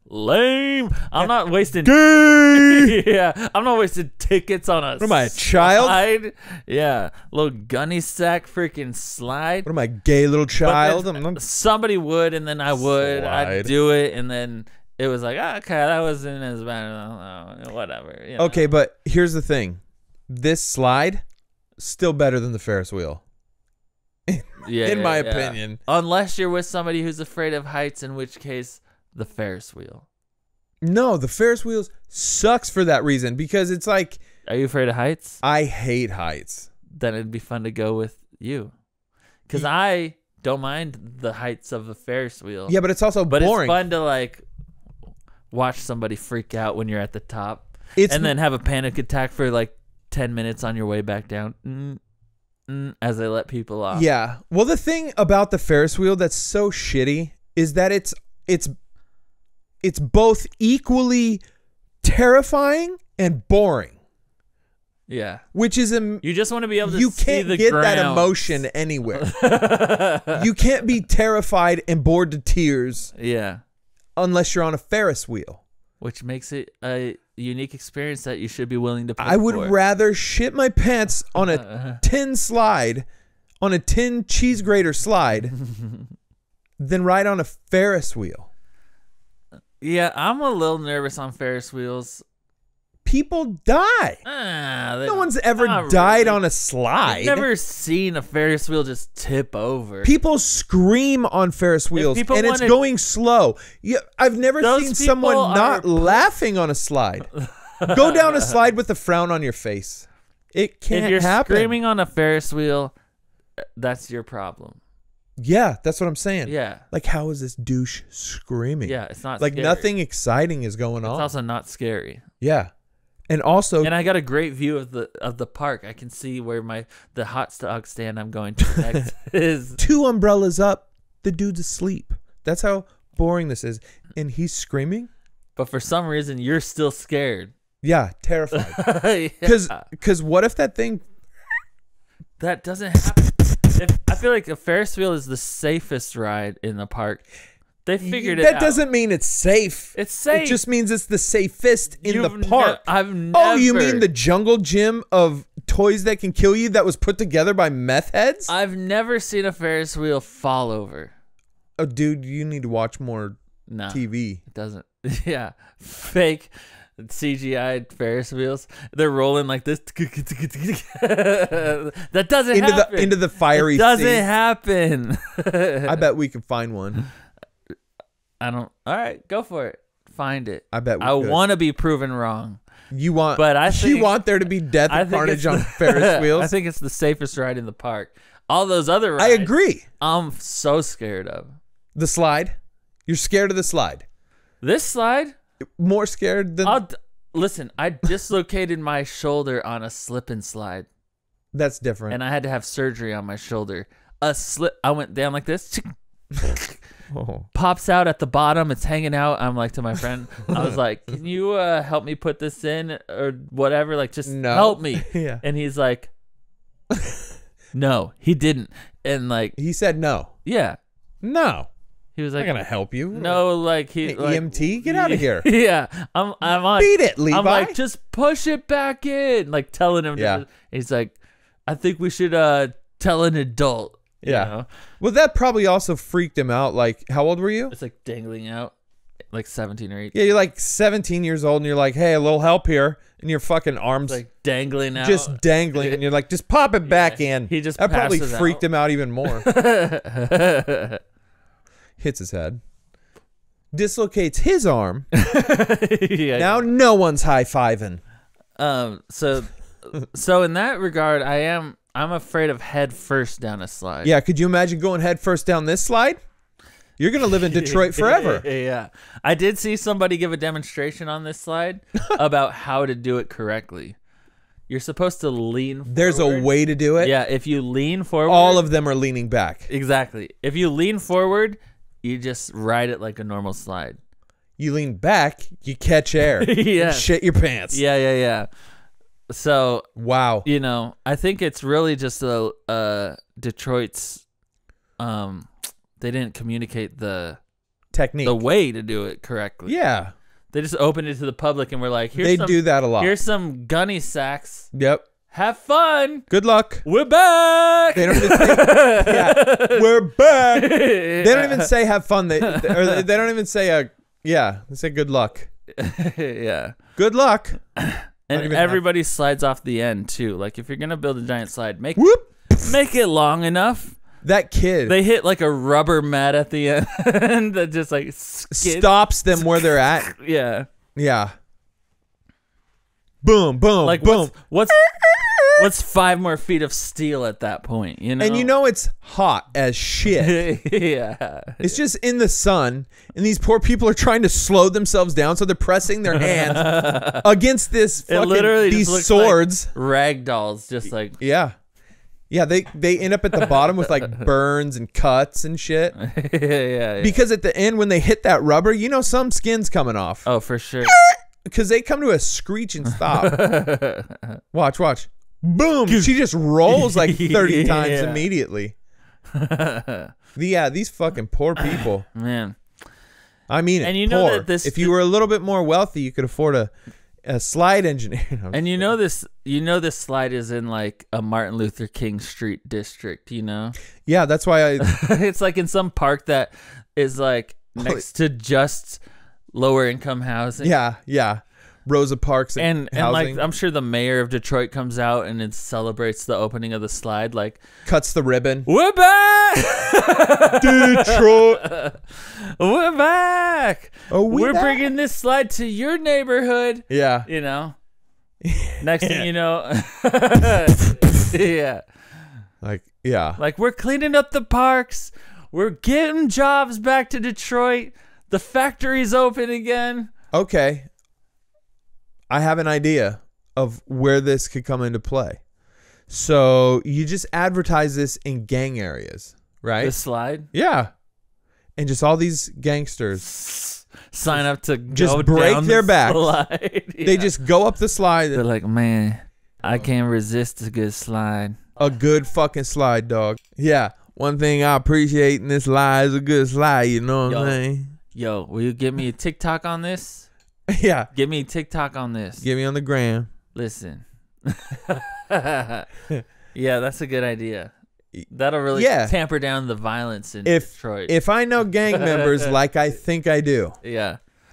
lame. I'm not wasting. Yeah, I'm not wasting tickets on a. What am I, a child? Slide. Yeah, little gunny sack freaking slide. What am I, gay little child? But then somebody would, and then I would. Slide. I'd do it, and then it was like, okay, that wasn't as bad. Whatever. You know? Okay, but here's the thing: this slide still better than the Ferris wheel. In my opinion. Unless you're with somebody who's afraid of heights, in which case the Ferris wheel. No, the Ferris wheel sucks for that reason because it's like. Are you afraid of heights? I hate heights. Then it'd be fun to go with you, because I don't mind the heights of the Ferris wheel. Yeah, but it's also boring. It's fun to like watch somebody freak out when you're at the top, and then have a panic attack for like 10 minutes on your way back down. As they let people off. Yeah. Well, the thing about the Ferris wheel that's so shitty is that it's both equally terrifying and boring. Yeah. Which is you just want to be able to you see can't the get ground. that emotion anywhere. You can't be terrified and bored to tears. Yeah. Unless you're on a Ferris wheel. Which makes it a unique experience that you should be willing to pay I would for. rather shit my pants on a tin slide, on a tin cheese grater slide, than ride on a Ferris wheel. Yeah, I'm a little nervous on Ferris wheels. People die. No one's ever died on a slide. I've never seen a Ferris wheel just tip over. People scream on Ferris wheels, and it's going slow. Yeah, I've never seen someone not laughing on a slide. Go down a slide with a frown on your face. It can't happen. If you're screaming on a Ferris wheel, that's your problem. Yeah, that's what I'm saying. Yeah. Like, how is this douche screaming? Yeah, it's not like scary. Nothing exciting is going on. It's also not scary. Yeah. And also, I got a great view of the park. I can see where the hot dog stand I'm going to next is. 2 umbrellas up, the dude's asleep. That's how boring this is, and he's screaming. But for some reason, you're still scared. Yeah, terrified. Because what if that thing? That doesn't happen. I feel like a Ferris wheel is the safest ride in the park. They figured it out. That doesn't mean it's safe. It's safe. It just means it's the safest in the park. I've never. Oh, you mean the jungle gym of toys that can kill you that was put together by meth heads? I've never seen a Ferris wheel fall over. Oh, dude, you need to watch more TV. It doesn't. Yeah. Fake CGI Ferris wheels. They're rolling like this. That doesn't happen. Into the fiery It doesn't sea. happen. I bet we can find one. I don't. All right, go for it. Find it. I bet we I could. want to be proven wrong. You want, but I think, you want there to be death and carnage on Ferris wheels? I think it's the safest ride in the park. All those other rides, I agree. I'm so scared of. The slide? You're scared of the slide? This slide? More scared than... Listen, I dislocated my shoulder on a slip and slide. That's different. And I had to have surgery on my shoulder. I went down like this. pops out at the bottom. It's hanging out. I'm like to my friend, I was like, can you help me put this in or whatever? Like, just help me. Yeah. And he's like, no, he didn't. And like, he said no. Yeah. No. He was like, I'm not gonna help you. No, like he hey, like, EMT, get out of here. Yeah. I'm on. Beat it, Levi. I'm like, just push it back in. Like telling him. Yeah. He's like, I think we should tell an adult. Yeah. You know? Well, that probably also freaked him out. Like, how old were you? It's like dangling out, like 17 or 18. Yeah, you're like 17 years old, and you're like, hey, a little help here, and your fucking arms like dangling out, just dangling, and you're like, just pop it back in. He just that probably passes freaked out. him out even more. Hits his head, dislocates his arm. Yeah. Now no one's high-fiving. So in that regard, I'm afraid of head first down a slide. Yeah, could you imagine going head first down this slide? You're going to live in Detroit forever. Yeah. I did see somebody give a demonstration on this slide about how to do it correctly. You're supposed to lean forward. There's a way to do it? Yeah, if you lean forward. All of them are leaning back. Exactly. If you lean forward, you just ride it like a normal slide. You lean back, you catch air. Yeah. You shit your pants. Yeah. So, wow. You know, I think it's really just Detroit's they didn't communicate the technique, the way to do it correctly. Yeah. They just opened it to the public and were like, they do that a lot. Here's some gunny sacks. Yep. Have fun. Good luck. We're back. They don't even say, yeah, we're back. They don't even say have fun. They don't even say they say good luck. Yeah. Good luck. And everybody slides off the end too. Like if you're gonna build a giant slide, make it long enough. That kid. They hit like a rubber mat at the end that just like stops them where they're at. Yeah. Yeah. Boom, boom, like boom. What's 5 more feet of steel at that point? You know. And you know it's hot as shit. Yeah. It's just in the sun, and these poor people are trying to slow themselves down, so they're pressing their hands against this fucking these swords. Like rag dolls, just like Yeah, they end up at the bottom with like burns and cuts and shit. Yeah. Because at the end when they hit that rubber, you know some skin's coming off. Oh, for sure. Because they come to a screeching stop. Watch. Boom! She just rolls like 30 times immediately. Yeah, these fucking poor people. Man. I mean, and you poor. know that this, if you were a little bit more wealthy, you could afford a slide engineer. And you know this slide is in like a Martin Luther King Street district, you know? Yeah, that's why it's like in some park that is like next to just lower income housing. Yeah. Rosa Parks and like I'm sure the mayor of Detroit comes out and it celebrates the opening of the slide, like cuts the ribbon. We're back, Detroit. We're back. Oh, we're bringing this slide to your neighborhood. Yeah, you know. Next thing you know, yeah, like we're cleaning up the parks. We're getting jobs back to Detroit. The factory's open again. Okay. I have an idea of where this could come into play. So you just advertise this in gang areas, right? The slide? Yeah. And just all these gangsters sign up to just break their back. Yeah. They just go up the slide. They're like, man, I can't resist a good slide. A good fucking slide, dog. Yeah. One thing I appreciate in this slide is a good slide, you know what I'm saying? Yo, will you give me a TikTok on this? Yeah. Give me a TikTok on this. Give me on the gram. Listen. Yeah, that's a good idea. That'll really tamper down the violence in Detroit. If I know gang members like I think I do,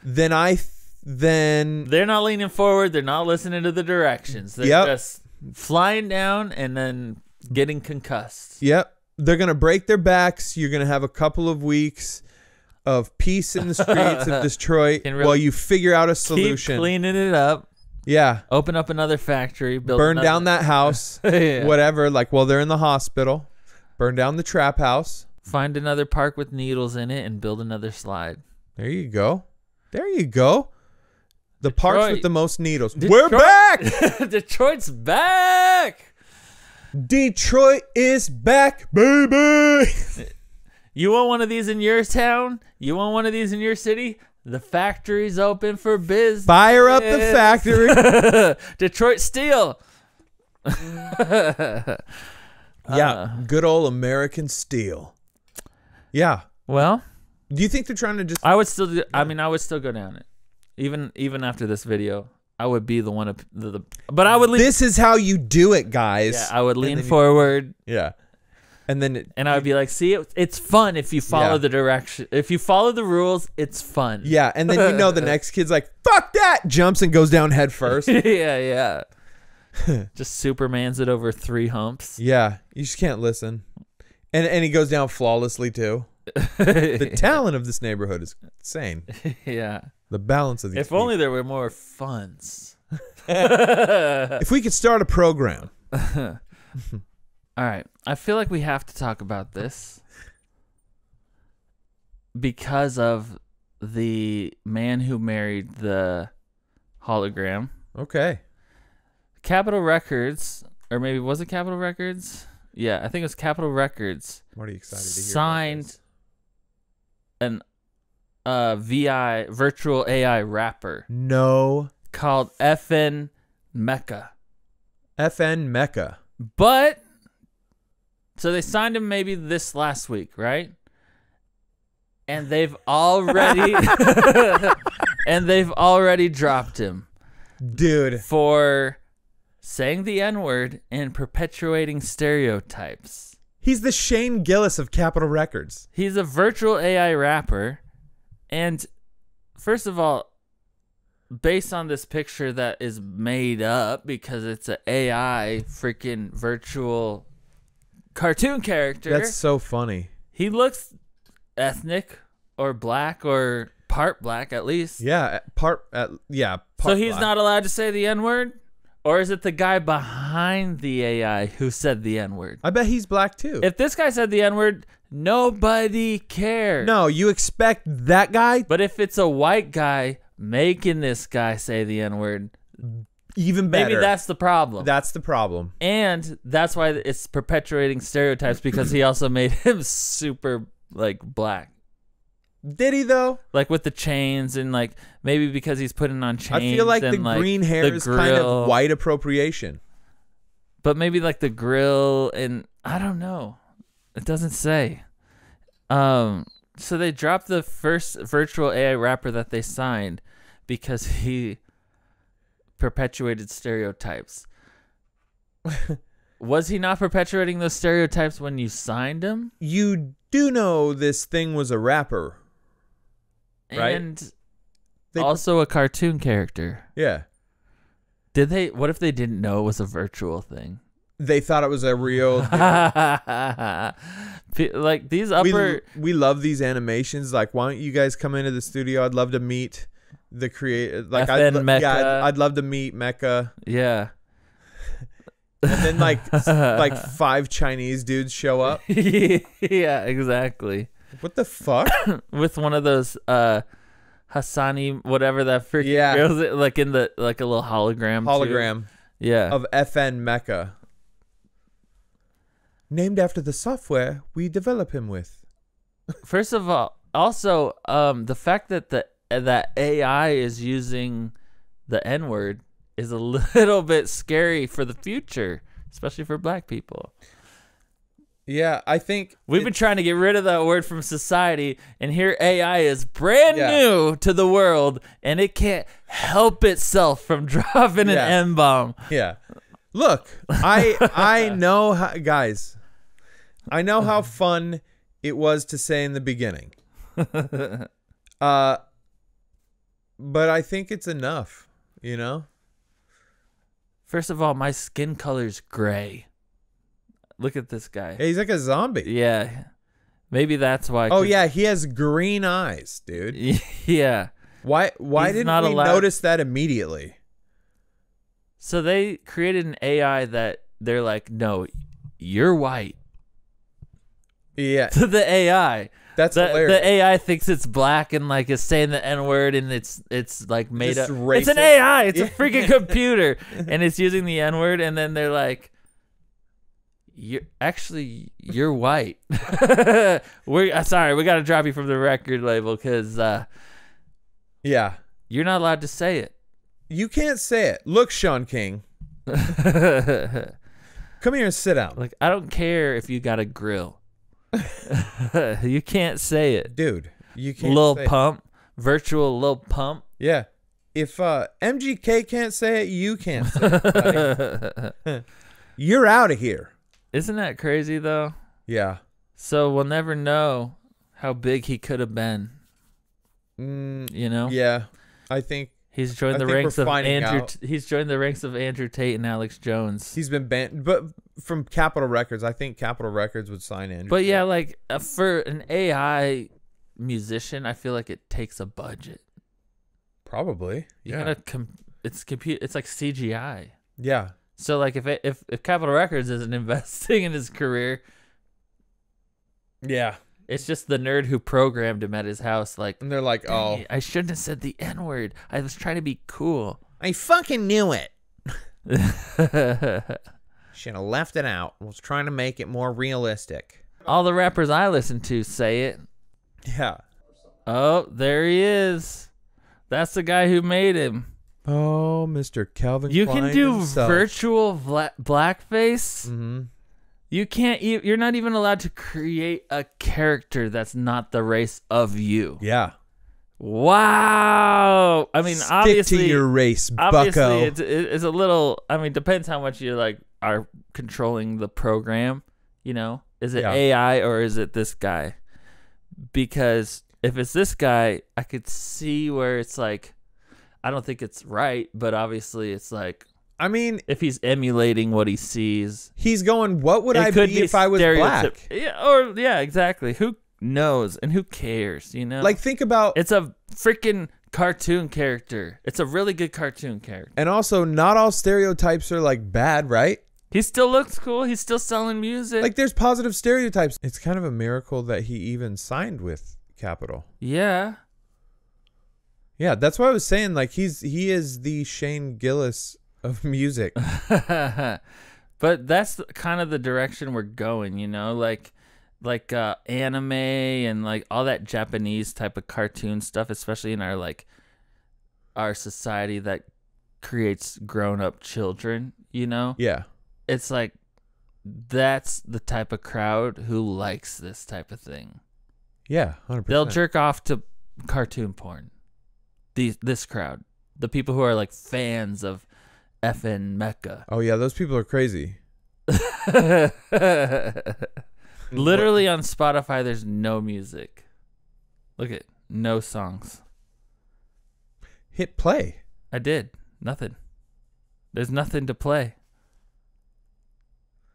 then they're not leaning forward. They're not listening to the directions. They're just flying down and then getting concussed. Yep. They're going to break their backs. You're going to have a couple of weeks of peace in the streets of Detroit while you figure out a solution. Keep cleaning it up. Yeah. Open up another factory. Burn down that house. Whatever. Like while they're in the hospital. Burn down the trap house. Find another park with needles in it and build another slide. There you go. The parks with the most needles. We're back! Detroit's back! Detroit is back, baby! You want one of these in your town? You want one of these in your city? The factory's open for business. Fire up the factory. Detroit Steel. Yeah, good old American steel. Yeah. Well, do you think they're trying to just... I would still I would still go down it. Even after this video, I would be the one of but I would lean... This is how you do it, guys. Yeah, I would lean forward. Yeah. And then I would be like, see, it's fun if you follow the direction. If you follow the rules, it's fun. Yeah, and then the next kid's like, fuck that! Jumps and goes down head first. Yeah. Just Supermans it over 3 humps. Yeah, you just can't listen. And he goes down flawlessly, too. The talent of this neighborhood is insane. Yeah. The balance of these If only there were more funds. If we could start a program. All right. I feel like we have to talk about this because of the man who married the hologram. Okay. Capitol Records, or maybe was it Capitol Records? Yeah, I think it was Capitol Records. What are you excited to hear? Signed an virtual AI rapper. No. Called FN Meka. FN Meka. But so they signed him maybe this last week, right? And they've already dropped him. Dude. For saying the N-word and perpetuating stereotypes. He's the Shane Gillis of Capitol Records. He's a virtual AI rapper. And first of all, based on this picture that is made up because it's an AI freaking virtual cartoon character. That's so funny. He looks ethnic or black or part black at least. Yeah, part so he's black. not allowed to say the N-word? Or is it the guy behind the AI who said the N-word? I bet he's black too. If this guy said the N-word, nobody cares. No, you expect that guy? But if it's a white guy making this guy say the N-word, even better. Maybe that's the problem. That's the problem. And that's why it's perpetuating stereotypes because he also made him super like black. Did he though? Like with the chains and like maybe because he's putting on chains. I feel like and the green hair is kind of white appropriation. But maybe like the grill and I don't know. It doesn't say. So they dropped the first virtual AI rapper that they signed because he perpetuated stereotypes. Was he not perpetuating those stereotypes when you signed him? You do know this thing was a rapper, right? And also a cartoon character. Yeah. Did they? What if they didn't know it was a virtual thing? They thought it was a real. Like these upper. We love these animations. Like, why don't you guys come into the studio? I'd love to meet the creator. Like, FN Meka. Yeah, I'd love to meet Meka. Yeah. And then like 5 Chinese dudes show up. Yeah, exactly. What the fuck? With one of those Hassani, whatever that freaking girl's like in the like a little hologram. Too. Yeah. Of FN Meka. Named after the software we develop him with. First of all, also the fact that that AI is using the N-word is a little bit scary for the future, especially for black people. Yeah, I think we've been trying to get rid of that word from society, and here AI is brand new to the world, and it can't help itself from dropping an M-bomb. Yeah. Look, I know how, guys, I know how fun it was to say in the beginning. But I think it's enough, you know? First of all, my skin color's gray. Look at this guy. Yeah, he's like a zombie. Yeah. Maybe that's why. Oh, yeah, he has green eyes, dude. Yeah. Why didn't we notice that immediately? So they created an AI that they're like, no, you're white. Yeah. To the AI. That's hilarious. The AI thinks it's black and like is saying the N-word and it's like made just up. Racist. It's an AI. It's a freaking computer. And it's using the N-word and then they're like, you're white. We're sorry, we got to drop you from the record label because yeah, you're not allowed to say it. You can't say it. Look, Sean King. Come here and sit down. Like, I don't care if you got a grill. You can't say it. Dude, you can't Lil say Pump. It. Virtual Lil Pump. Yeah. If MGK can't say it, you can't say it. You're out of here. Isn't that crazy, though? Yeah. So we'll never know how big he could have been. You know? Yeah. I think he's joined the ranks of Andrew. He's joined the ranks of Andrew Tate and Alex Jones. He's been banned, but from Capitol Records, I think Capitol Records would sign Andrew. But Tate. yeah, like for an AI musician, I feel like it takes a budget. Probably. Yeah. It's like CGI. Yeah. So like if Capitol Records isn't investing in his career, yeah. It's just the nerd who programmed him at his house. Like, and they're like, "Oh, I shouldn't have said the N-word. I was trying to be cool. I fucking knew it. Should have left it out. I was trying to make it more realistic." All the rappers I listen to say it. Yeah. Oh, there he is. That's the guy who made him. Oh, Mr. Calvin You Klein can do himself. virtual blackface. Mm-hmm. You can't. You're not even allowed to create a character that's not the race of you. Yeah. Wow. I mean, Stick obviously, to your race, obviously bucko. it's a little. I mean, depends how much you like are controlling the program. You know, is it AI or is it this guy? Because if it's this guy, I could see where it's like, I don't think it's right, but obviously it's like. I mean, if he's emulating what he sees, he's going, what would I be if I was black? Yeah, exactly. Who knows and who cares, you know? Like, think about... It's a freaking cartoon character. It's a really good cartoon character. And also, not all stereotypes are, like, bad, right? He still looks cool. He's still selling music. Like, there's positive stereotypes. It's kind of a miracle that he even signed with Capitol. Yeah. Yeah, that's what I was saying. Like, he is the Shane Gillis of music. But that's kind of the direction we're going, you know, like anime and like all that Japanese type of cartoon stuff, especially in our society that creates grown-up children, you know? Yeah. It's like that's the type of crowd who likes this type of thing. Yeah, 100%. They'll jerk off to cartoon porn. This crowd, the people who are like fans of FN Meka. Oh yeah, those people are crazy. Literally on Spotify, there's no music. Look at no songs. Hit play. I did nothing. There's nothing to play.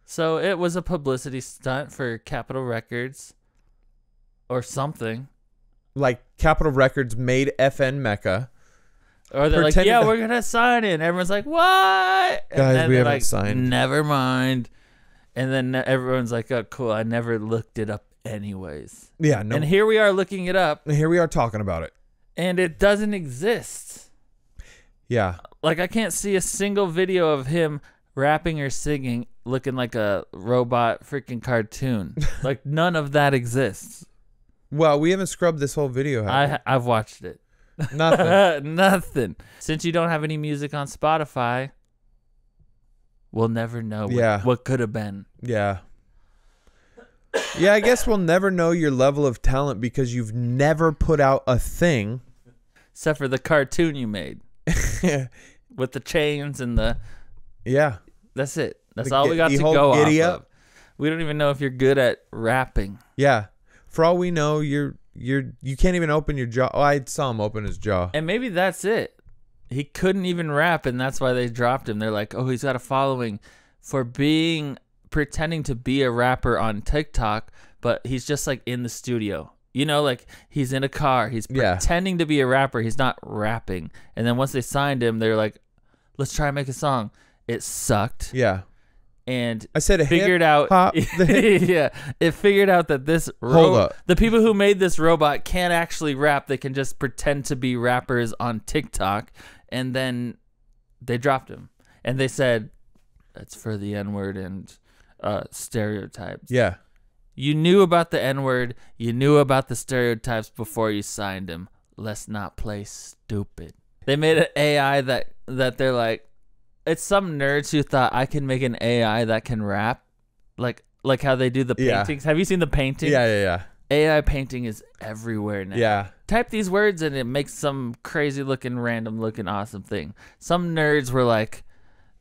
So it was a publicity stunt for Capitol Records, or something. Like Capitol Records made FN Meka. Or they're like, yeah, we're going to sign it. And everyone's like, what? Guys, we haven't signed. Never mind. And then everyone's like, oh, cool. I never looked it up anyways. Yeah, no. And here we are looking it up. And here we are talking about it. And it doesn't exist. Yeah. Like, I can't see a single video of him rapping or singing looking like a robot freaking cartoon. Like, none of that exists. Well, we haven't scrubbed this whole video, have we? I've watched it. Nothing. Nothing. Since you don't have any music on Spotify, we'll never know what could have been. Yeah. Yeah, I guess we'll never know your level of talent because you've never put out a thing. Except for the cartoon you made. With the chains and the... Yeah. That's it. That's all we got to go off of. We don't even know if you're good at rapping. Yeah. For all we know, you can't even open your jaw. Oh, I saw him open his jaw. And maybe that's it. He couldn't even rap, and that's why they dropped him. They're like, oh, he's got a following for pretending to be a rapper on TikTok, but he's just like in the studio. You know, like he's in a car. He's pretending to be a rapper. He's not rapping. And then once they signed him, they're like, let's try and make a song. It sucked. Yeah. And I said it figured out it figured out that the people who made this robot can't actually rap. They can just pretend to be rappers on TikTok, and then they dropped him. And they said that's for the N-word, and stereotypes. Yeah. You knew about the N-word. You knew about the stereotypes before you signed him. Let's not play stupid. They made an AI that they're like, it's some nerds who thought I can make an AI that can rap, like how they do the paintings. Have you seen the painting? Yeah. AI painting is everywhere now. Yeah. Type these words and it makes some crazy looking, random looking, awesome thing. Some nerds were like,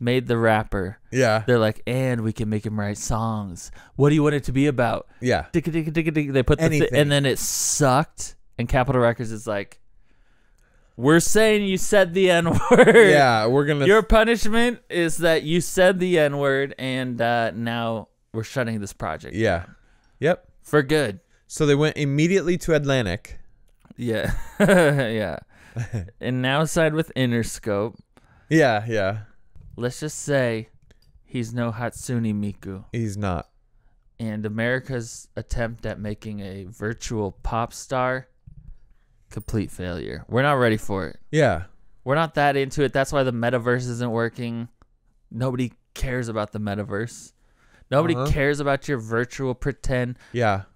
made the rapper. Yeah. They're like, and we can make him write songs. What do you want it to be about? Yeah. They put and then it sucked. And Capitol Records is like, we're saying you said the N-word. Yeah, we're gonna. Your punishment is that you said the N-word, and now we're shutting this project. Yeah. Yep. For good. So they went immediately to Atlantic. Yeah. Yeah. And now side with Interscope. Yeah. Let's just say he's no Hatsune Miku. He's not. And America's attempt at making a virtual pop star, complete failure. We're not ready for it. Yeah. We're not that into it. That's why the metaverse isn't working. Nobody cares about the metaverse. Nobody cares about your virtual pretend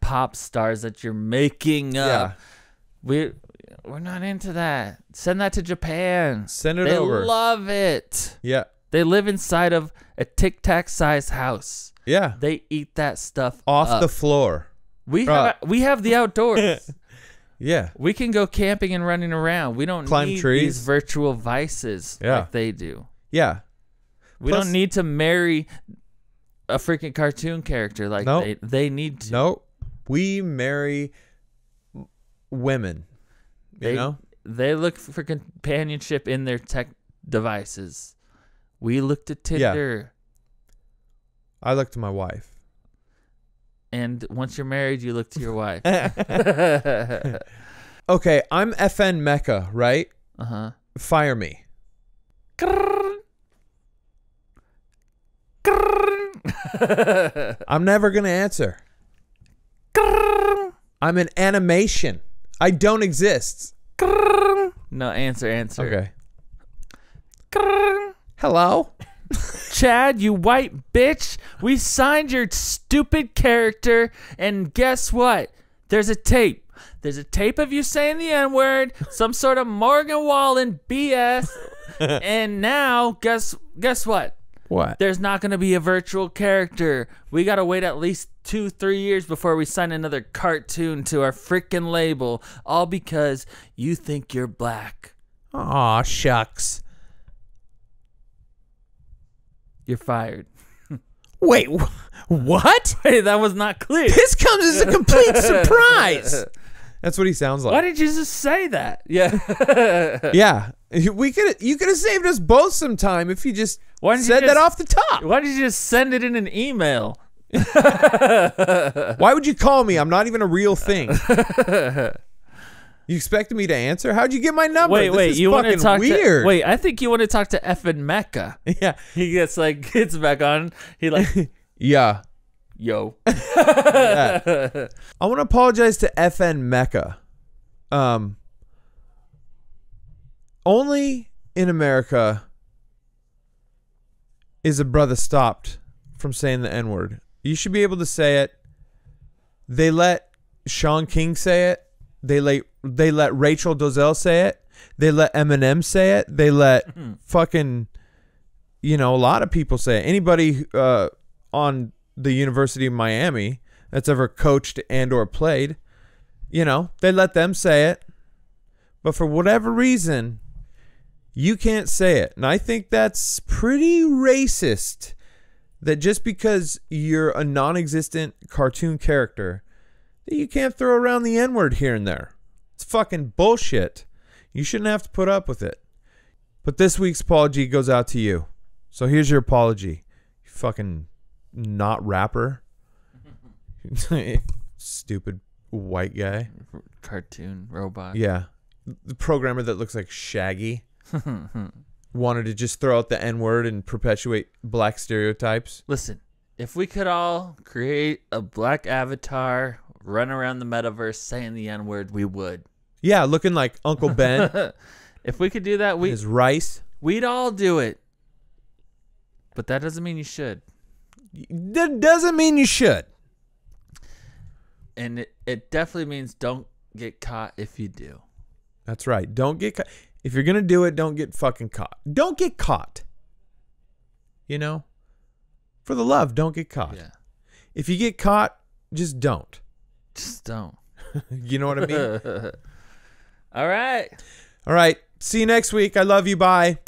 pop stars that you're making up. We're not into that. Send that to Japan. Send it over. They love it. Yeah. They live inside of a Tic Tac sized house. Yeah. They eat that stuff off the floor. We have the outdoors. Yeah. We can go camping and running around. We don't climb need trees. These virtual vices like they do. Yeah. We don't need to marry a freaking cartoon character like they need to. No. We marry women. You know? They look for companionship in their tech devices. We look to Tinder. I look to my wife. And once you're married, you look to your wife. Okay, I'm FN Meka, right? Uh-huh. Fire me. I'm never going to answer. I'm an animation. I don't exist. No, answer. Okay. Hello? Chad, you white bitch. We signed your stupid character, and guess what? There's a tape. There's a tape of you saying the N-word, some sort of Morgan Wallen BS, and now, guess what? What? There's not going to be a virtual character. We got to wait at least 2-3 years before we sign another cartoon to our freaking label, all because you think you're black. Aw, shucks. You're fired. Wait, what? Hey, that was not clear. This comes as a complete surprise. That's what he sounds like. Why did you just say that? Yeah. Yeah. You could have saved us both some time if you just said that off the top. Why did you just send it in an email? Why would you call me? I'm not even a real thing. You expected me to answer? How'd you get my number? Wait, you want to talk weird. Wait, I think you want to talk to FN Meka. Yeah. He gets back on. He yeah. Yo. Yeah. I want to apologize to FN Meka. Only in America is a brother stopped from saying the N-word. You should be able to say it. They let Sean King say it. They let Rachel Dolezal say it. They let Eminem say it. They let fucking, a lot of people say it. Anybody on the University of Miami that's ever coached and or played, they let them say it. But for whatever reason, you can't say it. And I think that's pretty racist, that just because you're a non-existent cartoon character, that you can't throw around the N-word here and there. It's fucking bullshit. You shouldn't have to put up with it. But this week's apology goes out to you. So here's your apology. You fucking not rapper. Stupid white guy. Cartoon robot. Yeah. The programmer that looks like Shaggy. Wanted to just throw out the N-word and perpetuate black stereotypes. Listen, if we could all create a black avatar, run around the metaverse saying the N-word, we would. Yeah, looking like Uncle Ben. If we could do that, his rice. We'd all do it. But that doesn't mean you should. That doesn't mean you should. And it definitely means don't get caught if you do. That's right. Don't get caught. If you're going to do it, don't get fucking caught. Don't get caught. You know? For the love, don't get caught. Yeah. If you get caught, just don't. Just don't. You know what I mean? All right. All right. See you next week. I love you. Bye.